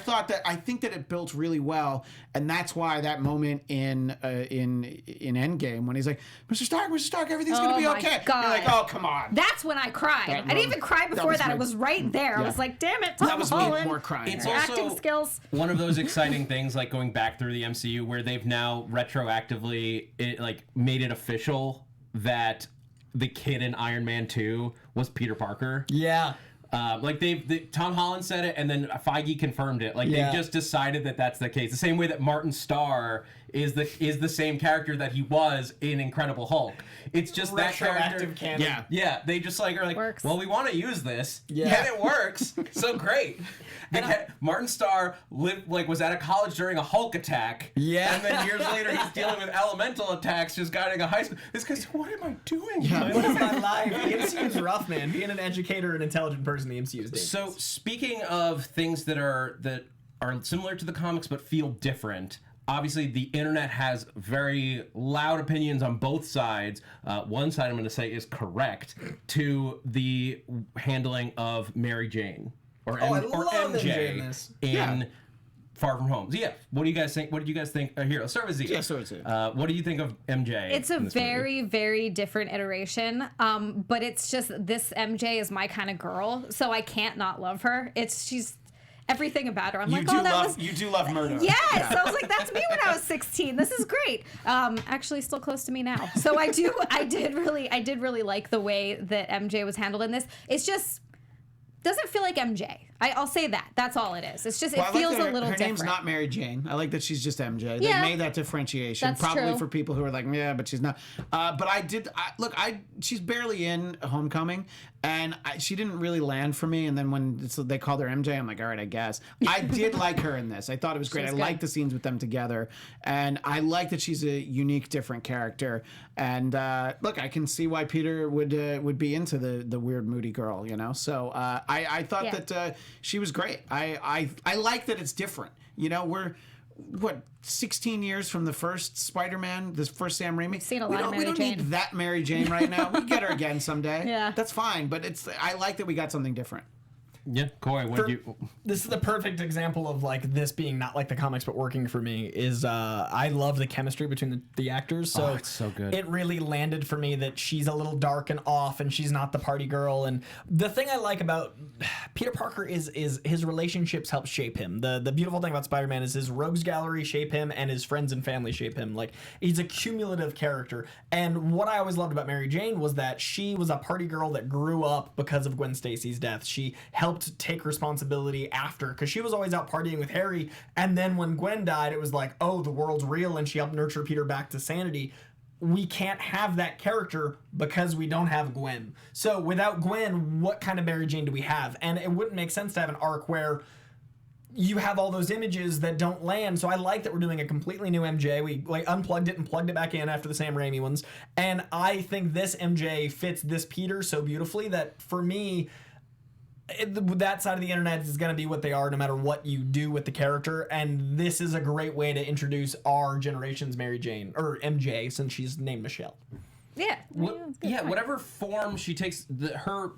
think that it built really well. And that's why that moment in Endgame when he's like, Mr. Stark, everything's going to be okay. God. You're like, oh, come on. That's when I cried. I didn't even cry before that. It was right there. I was like, damn it, Tom Holland. More crying. It's Your also acting skills. one of those exciting things, like going back through the MCU, where they've now retroactively made it official that the kid in Iron Man 2 was Peter Parker. Yeah. Tom Holland said it, and then Feige confirmed it. Like they've just decided that that's the case. The same way that Martin Starr is the same character that he was in Incredible Hulk. It's just that character. Canon. Yeah. They just are like, Works. well, we want to use this, and it works. So great. Martin Starr was at a college during a Hulk attack. Yeah. And then years later, he's dealing with elemental attacks, just guiding a high school. This guy's, what am I doing? What is my life? The MCU is rough, man. Being an educator and intelligent person in the MCU is dangerous. So speaking of things that are similar to the comics but feel different, obviously the internet has very loud opinions on both sides. One side I'm going to say is correct to the handling of Mary Jane or MJ in Far From Home. So yeah, what do you guys think? What did you guys think? Here, let's start with Z. Yeah, start with Z. What do you think of MJ? It's a very, very different iteration. But it's just this MJ is my kind of girl, so I can't not love her. She's everything about her. I'm You like, do you do love Murdo. Yes, I was like, that's me when I was 16. This is great. Actually, still close to me now. So I did really like the way that MJ was handled in this. It's just doesn't feel like MJ. I'll say that. That's all it is. It's just, it feels a little different. Her name's not Mary Jane. I like that she's just MJ. Yeah. They made that differentiation. That's probably true. for people who are like, yeah, but she's not. But she's barely in Homecoming, and she didn't really land for me. And then when they called her MJ, I'm like, all right, I guess. I did like her in this. I thought it was great. I liked the scenes with them together. And I like that she's a unique, different character. And look, I can see why Peter would be into the weird, moody girl, you know? So I thought that she was great. I like that it's different. You know, we're 16 years from the first Spider-Man, this first Sam Raimi. Seen a lot of Mary we don't Jane. need that Mary Jane right now. We get her again someday. Yeah. That's fine, but I like that we got something different. Yeah, Coy, This is the perfect example of like this being not like the comics but working for me. Is I love the chemistry between the actors. So it's so good. It really landed for me that she's a little dark and off, and she's not the party girl. And the thing I like about Peter Parker is his relationships help shape him. The beautiful thing about Spider-Man is his rogues gallery shape him, and his friends and family shape him. Like, he's a cumulative character. And what I always loved about Mary Jane was that she was a party girl that grew up because of Gwen Stacy's death. She helped take responsibility after, because she was always out partying with Harry, and then when Gwen died, it was like, oh, the world's real, and she helped nurture Peter back to sanity. We can't have that character because we don't have Gwen. So without Gwen, what kind of Mary Jane do we have? And it wouldn't make sense to have an arc where you have all those images that don't land. So I like that we're doing a completely new MJ. We unplugged it and plugged it back in after the Sam Raimi ones. And I think this MJ fits this Peter so beautifully that for me, that side of the internet is going to be what they are no matter what you do with the character, and this is a great way to introduce our generation's Mary Jane, or MJ, since she's named Michelle. Yeah. Whatever form she takes, her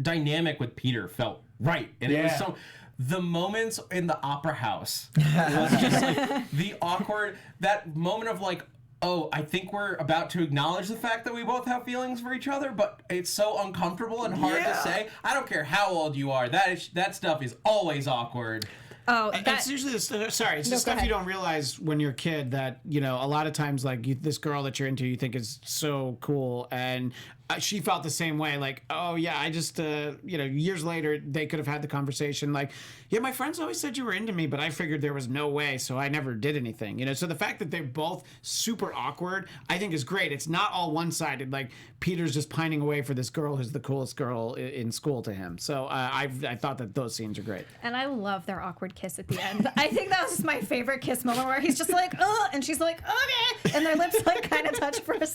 dynamic with Peter felt right, and it was so. The moments in the opera house was just like the awkward, that moment of like, oh, I think we're about to acknowledge the fact that we both have feelings for each other, but it's so uncomfortable and hard to say. I don't care how old you are. That stuff is always awkward. Oh, it's usually the stuff you don't realize when you're a kid, that, you know, a lot of times, like, this girl that you're into, you think is so cool, and she felt the same way. Like, oh yeah, I just years later they could have had the conversation like, yeah, my friends always said you were into me, but I figured there was no way, so I never did anything. You know, so the fact that they're both super awkward, I think is great. It's not all one-sided. Like, Peter's just pining away for this girl who's the coolest girl in school to him. So I thought that those scenes are great. And I love their awkward kiss at the end. I think that was my favorite kiss moment, where he's just like, oh, and she's like, okay, and their lips like kind of touch for a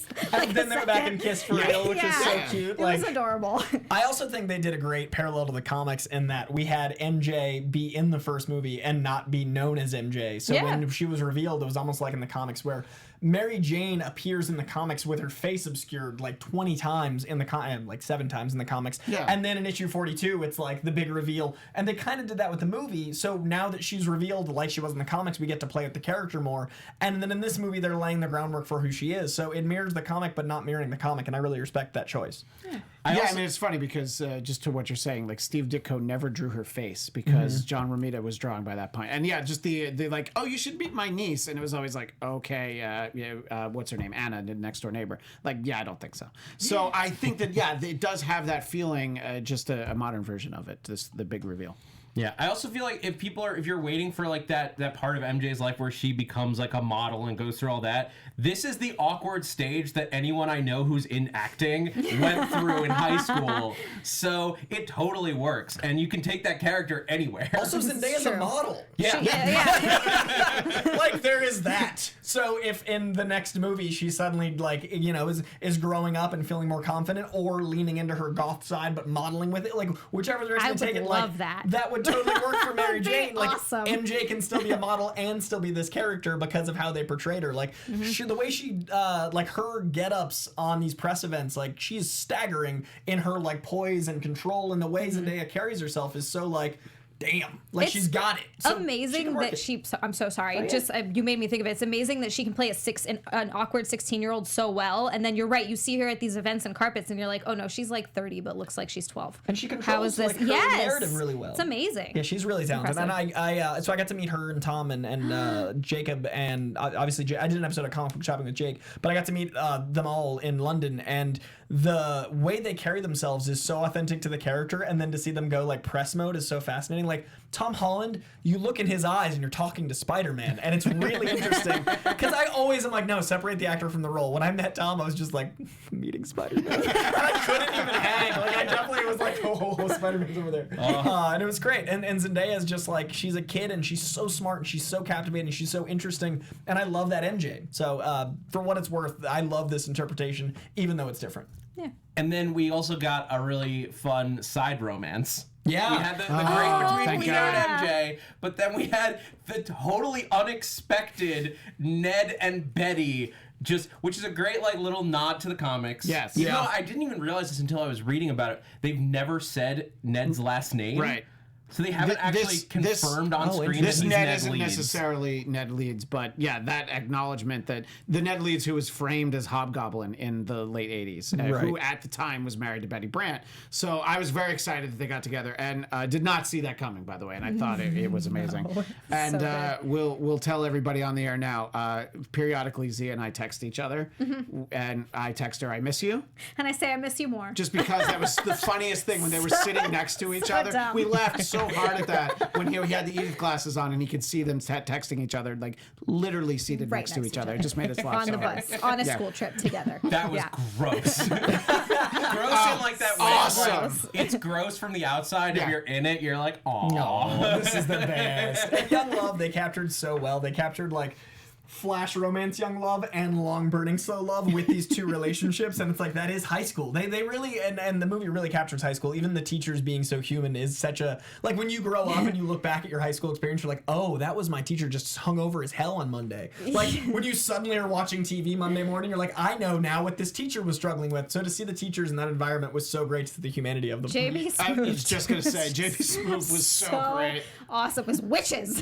Then they were back and kissed for real, which which is so cute. It was adorable. I also think they did a great parallel to the comics in that we had MJ be in the first movie and not be known as MJ. So when she was revealed, it was almost like in the comics where Mary Jane appears in the comics with her face obscured like 20 times in the like 7 times in the comics. Yeah. And then in issue 42, it's like the big reveal. And they kind of did that with the movie. So now that she's revealed like she was in the comics, we get to play with the character more. And then in this movie, they're laying the groundwork for who she is. So it mirrors the comic, but not mirroring the comic. And I really respect that choice. Yeah. I mean, it's funny because just to what you're saying, like Steve Ditko never drew her face because John Romita was drawing by that point. And yeah, just the like, oh, you should meet my niece. And it was always like, okay, what's her name? Anna, the next door neighbor. Like, yeah, I don't think so. So I think that, it does have that feeling, just a modern version of it, the big reveal. Yeah, I also feel like if you're waiting for like that part of MJ's life where she becomes like a model and goes through all that, this is the awkward stage that anyone I know who's in acting went through in high school. So it totally works, and you can take that character anywhere. Also, Zendaya's a model. Yeah. Like there is that. So if in the next movie she suddenly like is growing up and feeling more confident, or leaning into her goth side but modeling with it, like whichever direction they take it, like that would totally work for Mary Jane. Like awesome. MJ can still be a model and still be this character because of how they portrayed her. Like the way she like her get-ups on these press events, like she's staggering in her like poise and control, and the way Zendaya carries herself is so like, damn, like she's got it. So amazing I'm so sorry. Oh, yeah. You made me think of it. It's amazing that she can play an awkward 16-year-old so well. And then you're right. You see her at these events and carpets, and you're like, oh no, she's like 30, but looks like she's 12. And she controls like her narrative really well. It's amazing. Yeah, she's really talented. Impressive. And so I got to meet her and Tom and Jacob, and obviously I did an episode of Comic Book Shopping with Jake, but I got to meet them all in London, and the way they carry themselves is so authentic to the character, and then to see them go like press mode is so fascinating. Like Tom Holland, you look in his eyes and you're talking to Spider-Man, and it's really interesting because I always am like, no, separate the actor from the role. When I met Tom, I was just like, meeting Spider-Man. And I couldn't even hang. Like I definitely was like, oh, Spider-Man's over there. And it was great. And Zendaya is just like, she's a kid and she's so smart and she's so captivating and she's so interesting, and I love that MJ. So for what it's worth, I love this interpretation, even though it's different. Yeah. And then we also got a really fun side romance. Yeah. We had the great between Peter and MJ, but then we had the totally unexpected Ned and Betty, which is a great like little nod to the comics. Yes. You know, I didn't even realize this until I was reading about it. They've never said Ned's last name. Right. So they haven't actually confirmed on screen that he's Ned Ned isn't Leeds. necessarily Ned Leeds, but yeah, that acknowledgement that the Ned Leeds who was framed as Hobgoblin in the late 80s, who at the time was married to Betty Brant. So I was very excited that they got together, and did not see that coming, by the way, and I thought it was amazing. And so we'll tell everybody on the air now, periodically Zia and I text each other, and I text her, I miss you. And I say, I miss you more. Just because that was the funniest thing when they were sitting next to each other. Dumb. We laughed so hard at that when he had the Edith glasses on and he could see them texting each other, like literally seated next to each other. It just made us laugh on the bus on a school trip together. That was gross. Gross in like that way. Awesome. It's gross from the outside. If you're in it, you're like, aw. No, this is the best. And Young Love, they captured so well. They captured like flash romance Young Love and long burning slow love with these two relationships, and it's like that is high school. They really and the movie really captures high school. Even the teachers being so human is such a, like when you grow up and you look back at your high school experience, you're like, oh, that was my teacher just hung over as hell on Monday. Like when you suddenly are watching TV Monday morning, you're like, I know now what this teacher was struggling with. So to see the teachers in that environment was so great to the humanity of them. JB Smoot. I was just gonna say, JB Smoot was so great. Awesome. It was witches.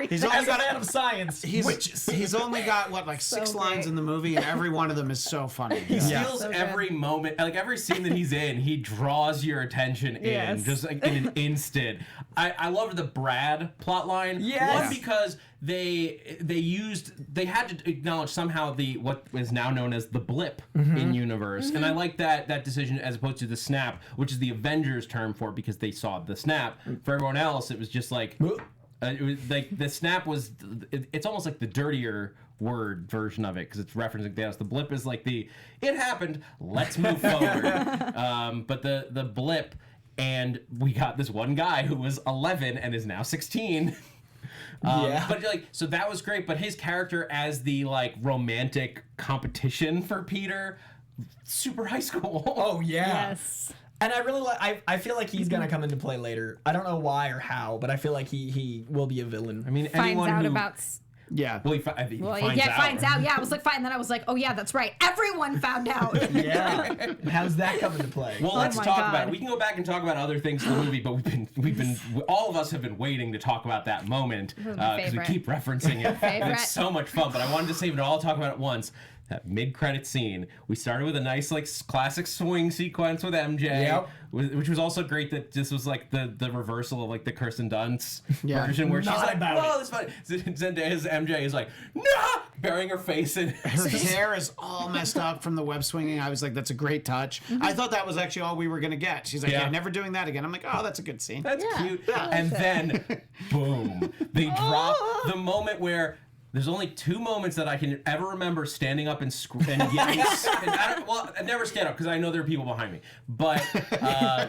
He's only got out of science. He's only got what, six lines in the movie, and every one of them is so funny. He steals every moment, like every scene that he's in, he draws your attention in just like in an instant. I loved the Brad plotline. One, because they had to acknowledge somehow what is now known as the blip in universe, and I like that decision as opposed to the snap, which is the Avengers term for it, because they saw the snap. For everyone else, it was just like. It was like the snap was. It's almost like the dirtier word version of it because it's referencing Thanos. The blip is like it happened. Let's move forward. But the blip, and we got this one guy who was 11 and is now 16. But so that was great. But his character as the like romantic competition for Peter super high school. Oh yeah. Yes. And I really like. I feel like he's gonna come into play later. I don't know why or how, but I feel like he will be a villain. I mean, Finds anyone out who about. Yeah. well, he finds out. Yeah, I was like, fine. Then I was like, oh yeah, that's right. Everyone found out. Yeah. How's that come into play? Well, let's my talk God. about it. We can go back and talk about other things in the movie, but all of us have been waiting to talk about that moment because we favorite. keep referencing it. And Favorite. it's so much fun, but I wanted to save it all, talk about it once. That mid-credit scene. We started with a nice, like, classic swing sequence with MJ, Yep. which was also great that this was, like, the reversal of, like, the Kirsten Dunst Yeah. version where she's Not like, about whoa, it. this is funny. Zendaya's MJ is like, nah! Burying her face in Her hair is all messed up from the web swinging. I was like, that's a great touch. I thought that was actually all we were going to get. She's like, Yeah. yeah, never doing that again. I'm like, oh, that's a good scene. That's Yeah. cute. Yeah. And then, boom, they drop the moment where there's only 2 moments that I can ever remember standing up and yelling. I never stand up because I know there are people behind me. But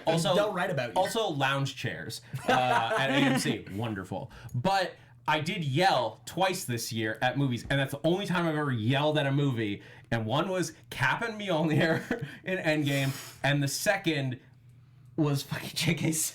also, Don't write about you. Also, lounge chairs at AMC, wonderful. But I did yell twice this year at movies, and that's the only time I've ever yelled at a movie. And one was Cap and Mjolnir in Endgame, and the second was fucking JK Simmons.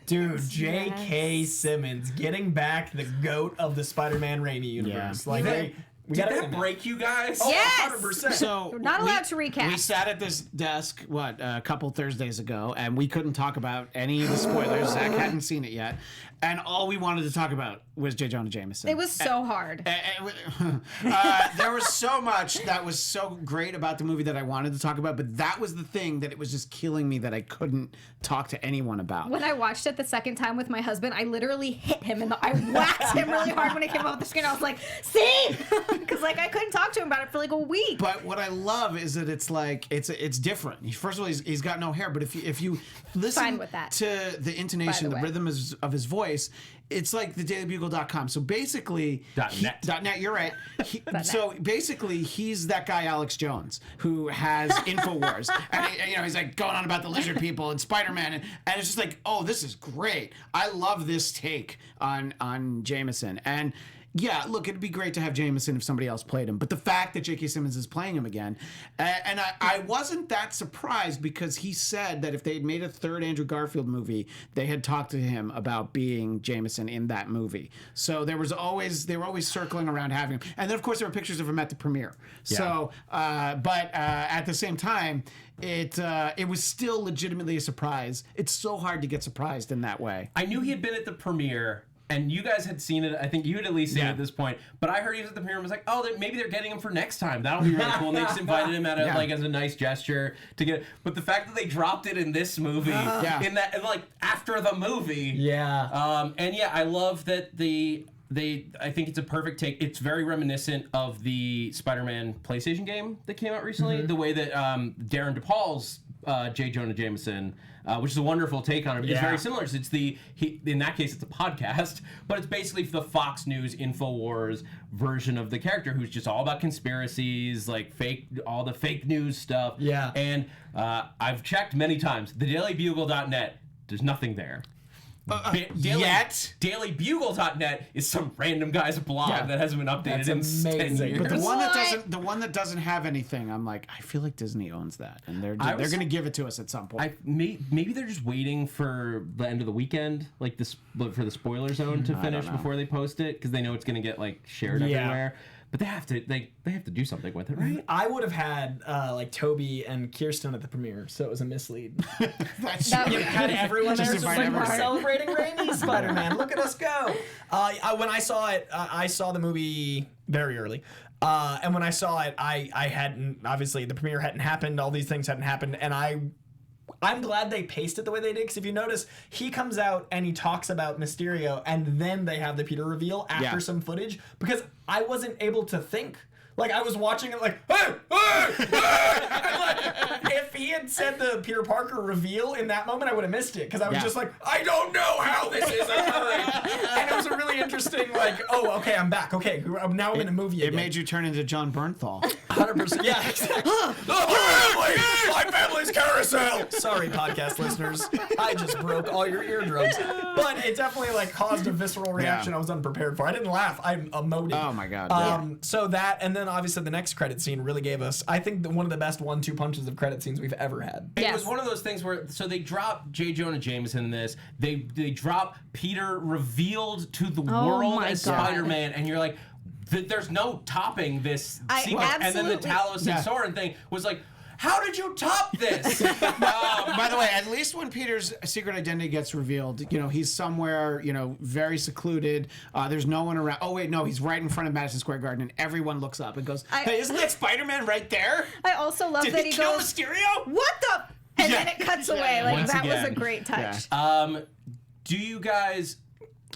Dude, J.K. Simmons getting back the goat of the Spider-Man Raimi universe. Yeah. Like, we Did gotta that break you guys? Yes! 100%. So We're not allowed to recap. We sat at this desk, a couple Thursdays ago, and we couldn't talk about any of the spoilers. Zach hadn't seen it yet. And all we wanted to talk about was J. Jonah Jameson. It was so hard. There was so much that was so great about the movie that I wanted to talk about, but that was the thing that it was just killing me that I couldn't talk to anyone about. When I watched it the second time with my husband, I literally hit him I whacked him really hard when it came off the screen. I was like, see? Because like I couldn't talk to him about it for like a week. But what I love is that it's like it's different. First of all, he's got no hair, but if you listen Fine with that. to the intonation, By the the way. rhythm of his voice, it's like the .com. So basically, .net. .net. You're right. .net. So basically, he's that guy Alex Jones who has Infowars, and he's like going on about the lizard people and Spider-Man, and it's just like, oh, this is great. I love this take on Jameson. And yeah, look, it'd be great to have Jameson if somebody else played him. But the fact that J.K. Simmons is playing him again, and I wasn't that surprised because he said that if they had made a third Andrew Garfield movie, they had talked to him about being Jameson in that movie. So they were always circling around having him. And then, of course, there were pictures of him at the premiere. Yeah. So, but at the same time, it was still legitimately a surprise. It's so hard to get surprised in that way. I knew he had been at the premiere, and you guys had seen it. I think you had at least seen it at this point. But I heard he was at the premiere and was like, oh, maybe they're getting him for next time. That'll be really cool. And they just invited him as a nice gesture to get. But the fact that they dropped it in this movie, in that, and like after the movie, and yeah, I love that I think it's a perfect take. It's very reminiscent of the Spider-Man PlayStation game that came out recently. The way that Darren DePaul's J. Jonah Jameson, which is a wonderful take on it. It's very similar. So it's in that case, it's a podcast, but it's basically the Fox News Infowars version of the character who's just all about conspiracies, like all the fake news stuff. Yeah. And I've checked many times. The DailyBugle.net, there's nothing there. DailyBugle.net is some random guy's blog that hasn't been updated in 10 years. But the one that doesn't have anything, I'm like, I feel like Disney owns that, and they're going to give it to us at some point. Maybe they're just waiting for the end of the weekend, like for the spoiler zone to finish before they post it, because they know it's going to get like shared everywhere. But they have to do something with it, right? I would have had like Toby and Kirsten at the premiere, so it was a mislead. Had everyone there, just like, we're celebrating Raimi's Spider-Man. Look at us go! When I saw it, I saw the movie very early. And when I saw it, I hadn't, obviously the premiere hadn't happened, all these things hadn't happened, and I'm glad they paced it the way they did, because if you notice, he comes out and he talks about Mysterio, and then they have the Peter reveal after some footage, because I wasn't able to think. Like, I was watching it like, hey, hey, hey! And like, if he had said the Peter Parker reveal in that moment, I would have missed it, because I was just like, I don't know how this is occurring. And it was a really interesting, like, oh, okay, I'm back. Okay, now I'm in a movie again. It made you turn into John Bernthal. 100%. Yeah, exactly. My family's carousel. Sorry, podcast listeners. I just broke all your eardrums. But it definitely like caused a visceral reaction I was unprepared for. I didn't laugh. I emoted. Oh my god. So that, and then then obviously the next credit scene really gave us, I think, one of the best 1-2 punches of credit scenes we've ever had. It Yes. was one of those things where, so they drop J. Jonah Jameson in this. They drop Peter revealed to the world my as God. Spider-Man, and you're like, there's no topping this I sequence. And then the absolutely- Talos Yeah. and Soren thing was like, how did you top this? By the way, at least when Peter's secret identity gets revealed, you know, he's somewhere, you know, very secluded. There's no one around. Oh, wait, no, he's right in front of Madison Square Garden, and everyone looks up and goes, hey, isn't that Spider-Man right there? I also love Did that he he kill goes, Mysterio? what the? And then it cuts away. Like, Once that was a again. great touch. Do you guys...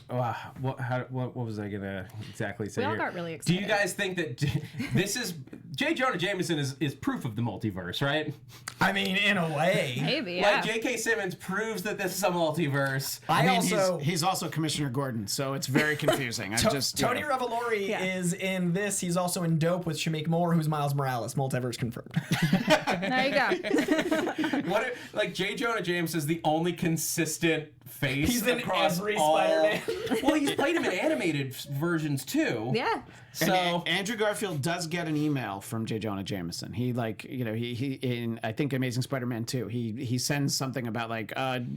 what was I gonna exactly say? We all here? got really Do you excited. guys think that this is J. Jonah Jameson is proof of the multiverse, right? I mean, in a way. Maybe, yeah. Like JK Simmons proves that this is a multiverse. I mean, also... he's also Commissioner Gordon, so it's very confusing. I'm just Tony you know. Revolori Yeah. is in this. He's also in Dope with Shamik Moore, who's Miles Morales. Multiverse confirmed. There you go. What if, like J. Jonah James is the only consistent face He's in across every all... Spider-Man. Well, he's played him in animated versions too. Yeah. So And Andrew Garfield does get an email from J. Jonah Jameson. He like, you know, he in I think Amazing Spider-Man 2, he sends something about like,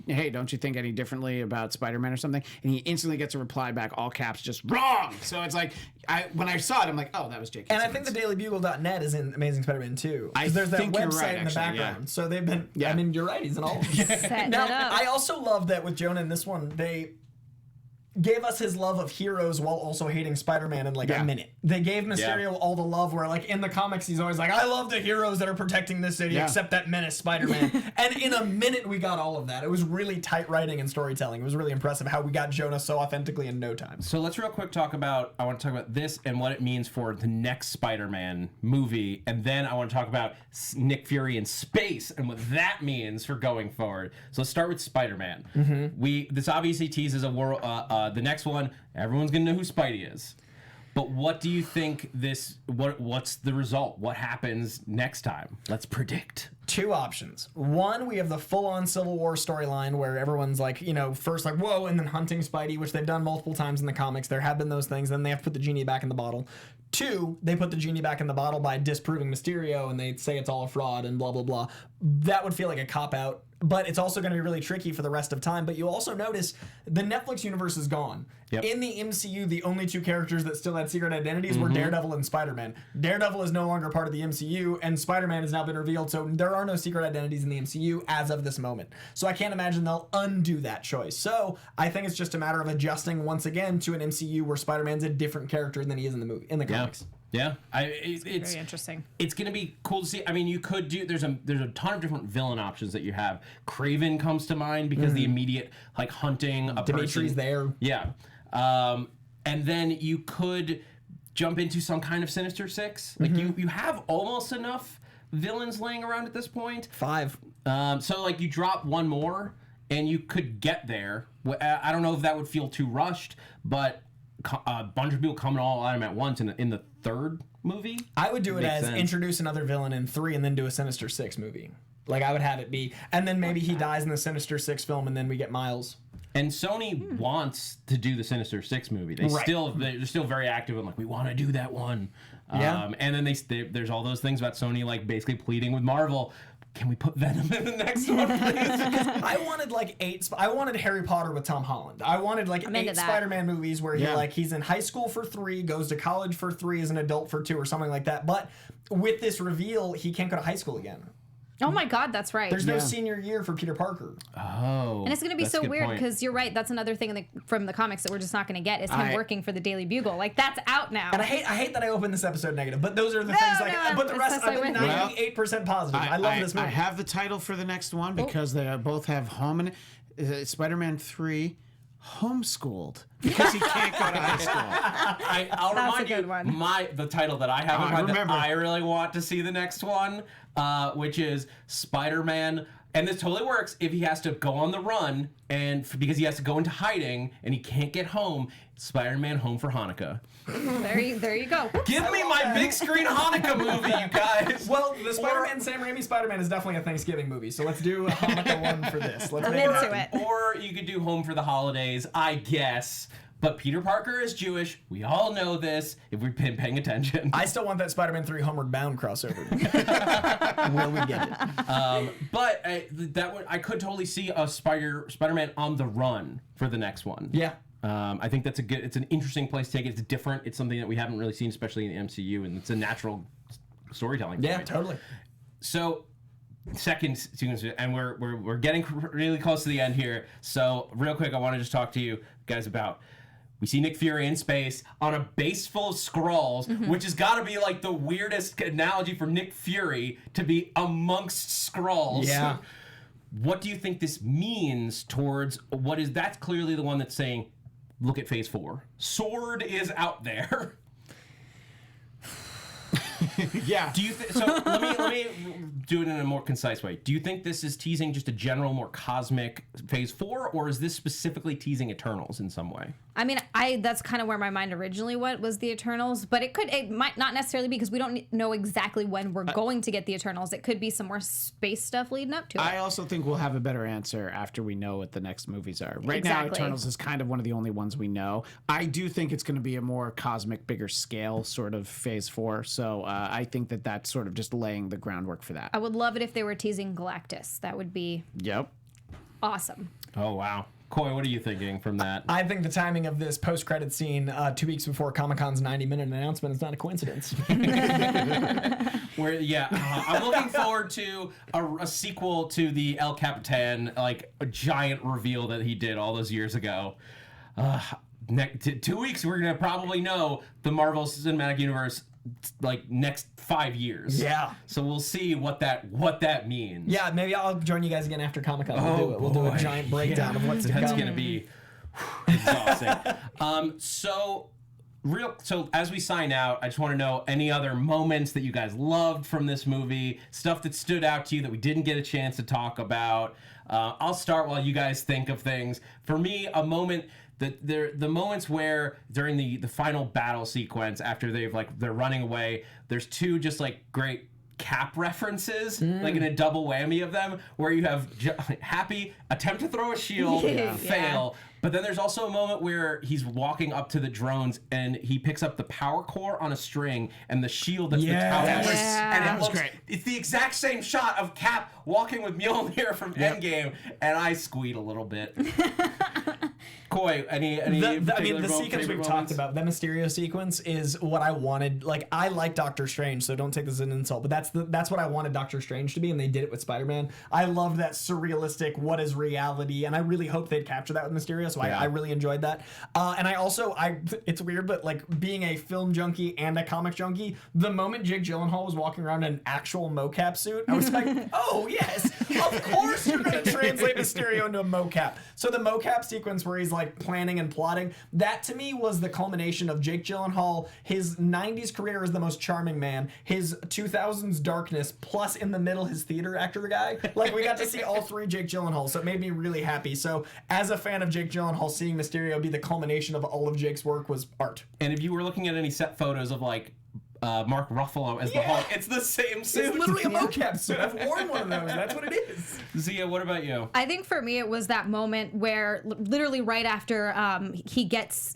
hey, don't you think any differently about Spider-Man or something? And he instantly gets a reply back, all caps, just wrong. So it's like, when I saw it, I'm like, oh, that was J.K. And I Simmons. think the DailyBugle.net is in Amazing Spider-Man 2. I Because there's that think you're website right, in the actually, background. yeah. So they've been... Yeah. I mean, you're right. He's in all of them. Setting Now, it up. I also love that with Jonah in this one, they gave us his love of heroes while also hating Spider-Man in like Yeah. a minute. They gave Mysterio Yeah. all the love where like in the comics he's always like, I love the heroes that are protecting this city Yeah. except that menace Spider-Man. And in a minute we got all of that. It was really tight writing and storytelling. It was really impressive how we got Jonah so authentically in no time. So let's real quick I want to talk about this and what it means for the next Spider-Man movie, and then I want to talk about Nick Fury in space and what that means for going forward. So let's start with Spider-Man. This obviously teases a world. The next one, everyone's gonna know who Spidey is. But what do you think what's the result? What happens next time? Let's predict. Two options. One, we have the full-on Civil War storyline where everyone's like, you know, first like, whoa, and then hunting Spidey, which they've done multiple times in the comics. There have been those things. Then they have to put the genie back in the bottle. Two, they put the genie back in the bottle by disproving Mysterio, and they say it's all a fraud and blah, blah, blah. That would feel like a cop-out. But it's also going to be really tricky for the rest of time. But you also notice the Netflix universe is gone. Yep. In the MCU, the only two characters that still had secret identities were Daredevil and Spider-Man. Daredevil is no longer part of the MCU, and Spider-Man has now been revealed, so there are no secret identities in the MCU as of this moment. So I can't imagine they'll undo that choice. So I think it's just a matter of adjusting once again to an MCU where Spider-Man's a different character than he is in the comics. Yeah, it's Very interesting. It's gonna be cool to see. I mean, you could do. There's a ton of different villain options that you have. Craven comes to mind because the immediate like hunting a Dimitri's person. there. Yeah, and then you could jump into some kind of Sinister Six. Like you have almost enough villains laying around at this point. 5. So like you drop one more and you could get there. I don't know if that would feel too rushed, but a bunch of people coming all at him at once in the third movie. I would do it Makes as sense. introduce another villain in 3 and then do a Sinister Six movie. Like I would have it be, and then maybe he dies in the Sinister Six film, and then we get Miles. And Sony wants to do the Sinister Six movie. They're still very active and like, we want to do that one. Yeah. And then there's all those things about Sony like basically pleading with Marvel. Can we put Venom in the next one, please? I wanted like 8. I wanted Harry Potter with Tom Holland. I wanted like I'm into 8 that. Spider-Man movies where he's in high school for 3, goes to college for 3, is an adult for 2, or something like that. But with this reveal, he can't go to high school again. Oh my God, that's right. There's no senior year for Peter Parker. Oh. And it's going to be that's a so good weird point. because you're right. That's another thing from the comics that we're just not going to get is him working for the Daily Bugle. Like that's out now. And I hate that I opened this episode negative, but those are the things like. no, But the rest, especially I've been with- 98% positive. I love this movie. I have the title for the next one because they both have home and Spider-Man 3 homeschooled because he can't go to high school. That's I'll a remind good you one. the title that I have in I mind that remember. I really want to see the next one, which is Spider-Man. And this totally works if he has to go on the run and because he has to go into hiding and he can't get home. Spider-Man Home for Hanukkah. There you go. Give me my big screen Hanukkah movie, you guys. Well, the Spider-Man, Sam Raimi Spider-Man is definitely a Thanksgiving movie, so let's do a Hanukkah one for this. Let's I'm make into it. Or you could do Home for the Holidays, I guess. But Peter Parker is Jewish. We all know this if we've been paying attention. I still want that Spider-Man 3 Homeward Bound crossover. Will we get it? But I could totally see a Spider-Man on the run for the next one. Yeah. I think it's an interesting place to take it. It's different. It's something that we haven't really seen, especially in the MCU, and it's a natural storytelling Yeah, point. totally. So, second sequence, and we're getting really close to the end here. So, real quick, I want to just talk to you guys about. We see Nick Fury in space on a base full of Skrulls, which has got to be like the weirdest analogy for Nick Fury to be amongst Skrulls. Yeah. What do you think this means towards that's clearly the one that's saying, look at Phase 4. Sword is out there. Yeah. Do you so let me do it in a more concise way. Do you think this is teasing just a general, more cosmic Phase 4, or is this specifically teasing Eternals in some way? I mean, that's kind of where my mind originally went, was the Eternals, but it might not necessarily be, because we don't know exactly when we're going to get the Eternals. It could be some more space stuff leading up to it. I also think we'll have a better answer after we know what the next movies are. Right now, Eternals is kind of one of the only ones we know. I do think it's going to be a more cosmic, bigger scale sort of Phase 4, so I think that's sort of just laying the groundwork for that. I would love it if they were teasing Galactus. That would be awesome. Oh, wow. Coy, what are you thinking from that? I think the timing of this post-credit scene 2 weeks before Comic-Con's 90-minute announcement is not a coincidence. I'm looking forward to a sequel to the El Capitan, like a giant reveal that he did all those years ago. 2 weeks, we're gonna probably know the Marvel Cinematic Universe like next 5 years. Yeah. So we'll see what that means. Yeah, maybe I'll join you guys again after Comic-Con. We'll do it. We'll do a giant breakdown of what's to come. That's gonna be exhausting. So as we sign out, I just want to know any other moments that you guys loved from this movie, stuff that stood out to you that we didn't get a chance to talk about. I'll start while you guys think of things. For me, a moment the moments where during the final battle sequence after they're running away, there's two just like great Cap references, like in a double whammy of them, where you have Happy attempt to throw a shield, fail. But then there's also a moment where he's walking up to the drones and he picks up the power core on a string and the shield that's the tower. And it looks great. It's the exact same shot of Cap walking with Mjolnir from Endgame, and I squeed a little bit. Coy, the sequence we've talked about, the Mysterio sequence, is what I wanted. Like, I like Doctor Strange, so don't take this as an insult, but that's what I wanted Doctor Strange to be, and they did it with Spider-Man. I love that surrealistic, what is reality, and I really hope they'd capture that with Mysterio, so I really enjoyed that. And it's weird, but like being a film junkie and a comic junkie, the moment Jake Gyllenhaal was walking around in an actual mocap suit, I was like, oh yes, of course you're going to translate Mysterio into a mocap. So the mocap sequence where he's like planning and plotting, that to me was the culmination of Jake Gyllenhaal, his 90s career as the most charming man, his 2000s darkness, plus in the middle his theater actor guy. Like, we got to see all three Jake Gyllenhaal, so it made me really happy. So as a fan of Jake Gyllenhaal, seeing Mysterio be the culmination of all of Jake's work was art. And if you were looking at any set photos of like Mark Ruffalo as the Hulk, it's the same suit. It's literally a mocap suit. I've worn one of those. That's what it is. Zia, what about you? I think for me it was that moment where literally right after he gets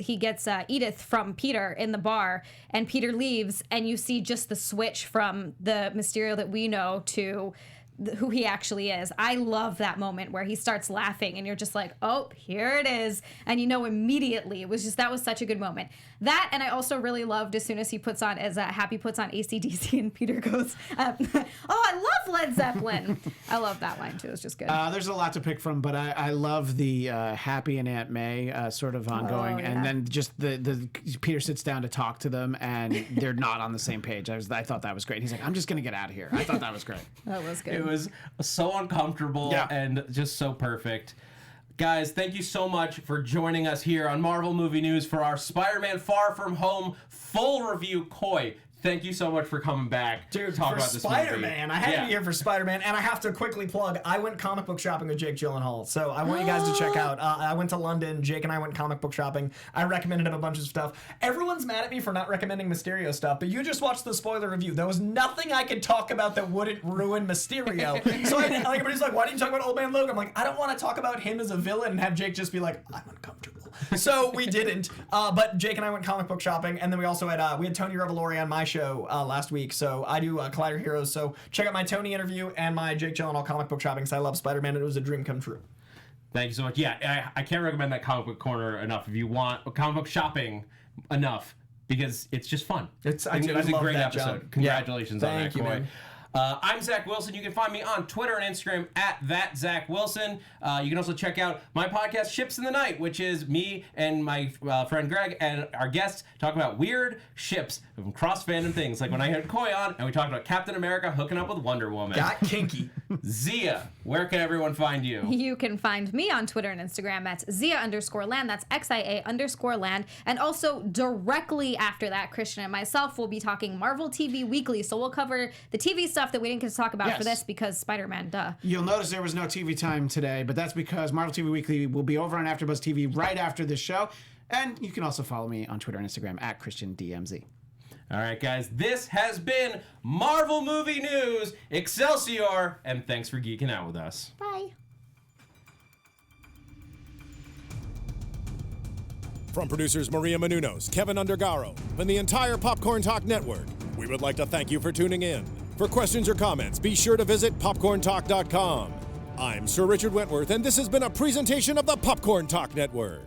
Edith from Peter in the bar, and Peter leaves, and you see just the switch from the Mysterio that we know to who he actually is. I love that moment where he starts laughing and you're just like, oh, here it is. And you know immediately. That was such a good moment. That, and I also really loved as soon as Happy puts on AC/DC and Peter goes, oh, I love Led Zeppelin. I love that line too. It's just good. There's a lot to pick from, but I love the Happy and Aunt May sort of ongoing. And then just the Peter sits down to talk to them and they're not on the same page. I thought that was great. He's like, I'm just going to get out of here. I thought that was great. That was good. It was so uncomfortable and just so perfect. Guys, thank you so much for joining us here on Marvel Movie News for our Spider-Man Far From Home full review. Coy, thank you so much for coming back to talk about this Spider-Man. movie. I had to be here for Spider-Man, and I have to quickly plug, I went comic book shopping with Jake Gyllenhaal, so I want you guys to check out. I went to London, Jake and I went comic book shopping. I recommended him a bunch of stuff. Everyone's mad at me for not recommending Mysterio stuff, but you just watched the spoiler review. There was nothing I could talk about that wouldn't ruin Mysterio. So everybody's like, why didn't you talk about Old Man Logan? I'm like, I don't want to talk about him as a villain and have Jake just be like, I'm uncomfortable. So we didn't. But Jake and I went comic book shopping, and then we also had Tony Revolori on my show last week. So I do Collider Heroes. So check out my Tony interview and my Jake Gyllenhaal comic book shopping, because I love Spider-Man, and it was a dream come true. Thank you so much. Yeah, I can't recommend that comic book corner enough if you want comic book shopping enough, because it's just fun. It was a great episode. Job. Congratulations on that, Thank you, Coy. man. I'm Zach Wilson. You can find me on Twitter and Instagram at @ThatZachWilson. You can also check out my podcast, Ships in the Night, which is me and my friend Greg and our guests talk about weird ships from cross-fandom things. Like when I had Coy on, and we talked about Captain America hooking up with Wonder Woman. Got kinky. Zia, where can everyone find you? You can find me on Twitter and Instagram at Zia_land. That's XIA_land. And also directly after that, Christian and myself will be talking Marvel TV Weekly. So we'll cover the TV stuff that we didn't get to talk about for this because Spider-Man, duh. You'll notice there was no TV time today, but that's because Marvel TV Weekly will be over on AfterBuzz TV right after this show. And you can also follow me on Twitter and Instagram at ChristianDMZ. All right, guys, this has been Marvel Movie News, Excelsior, and thanks for geeking out with us. Bye. From producers Maria Menounos, Kevin Undergaro, and the entire Popcorn Talk Network, we would like to thank you for tuning in. For questions or comments, be sure to visit popcorntalk.com. I'm Sir Richard Wentworth, and this has been a presentation of the Popcorn Talk Network.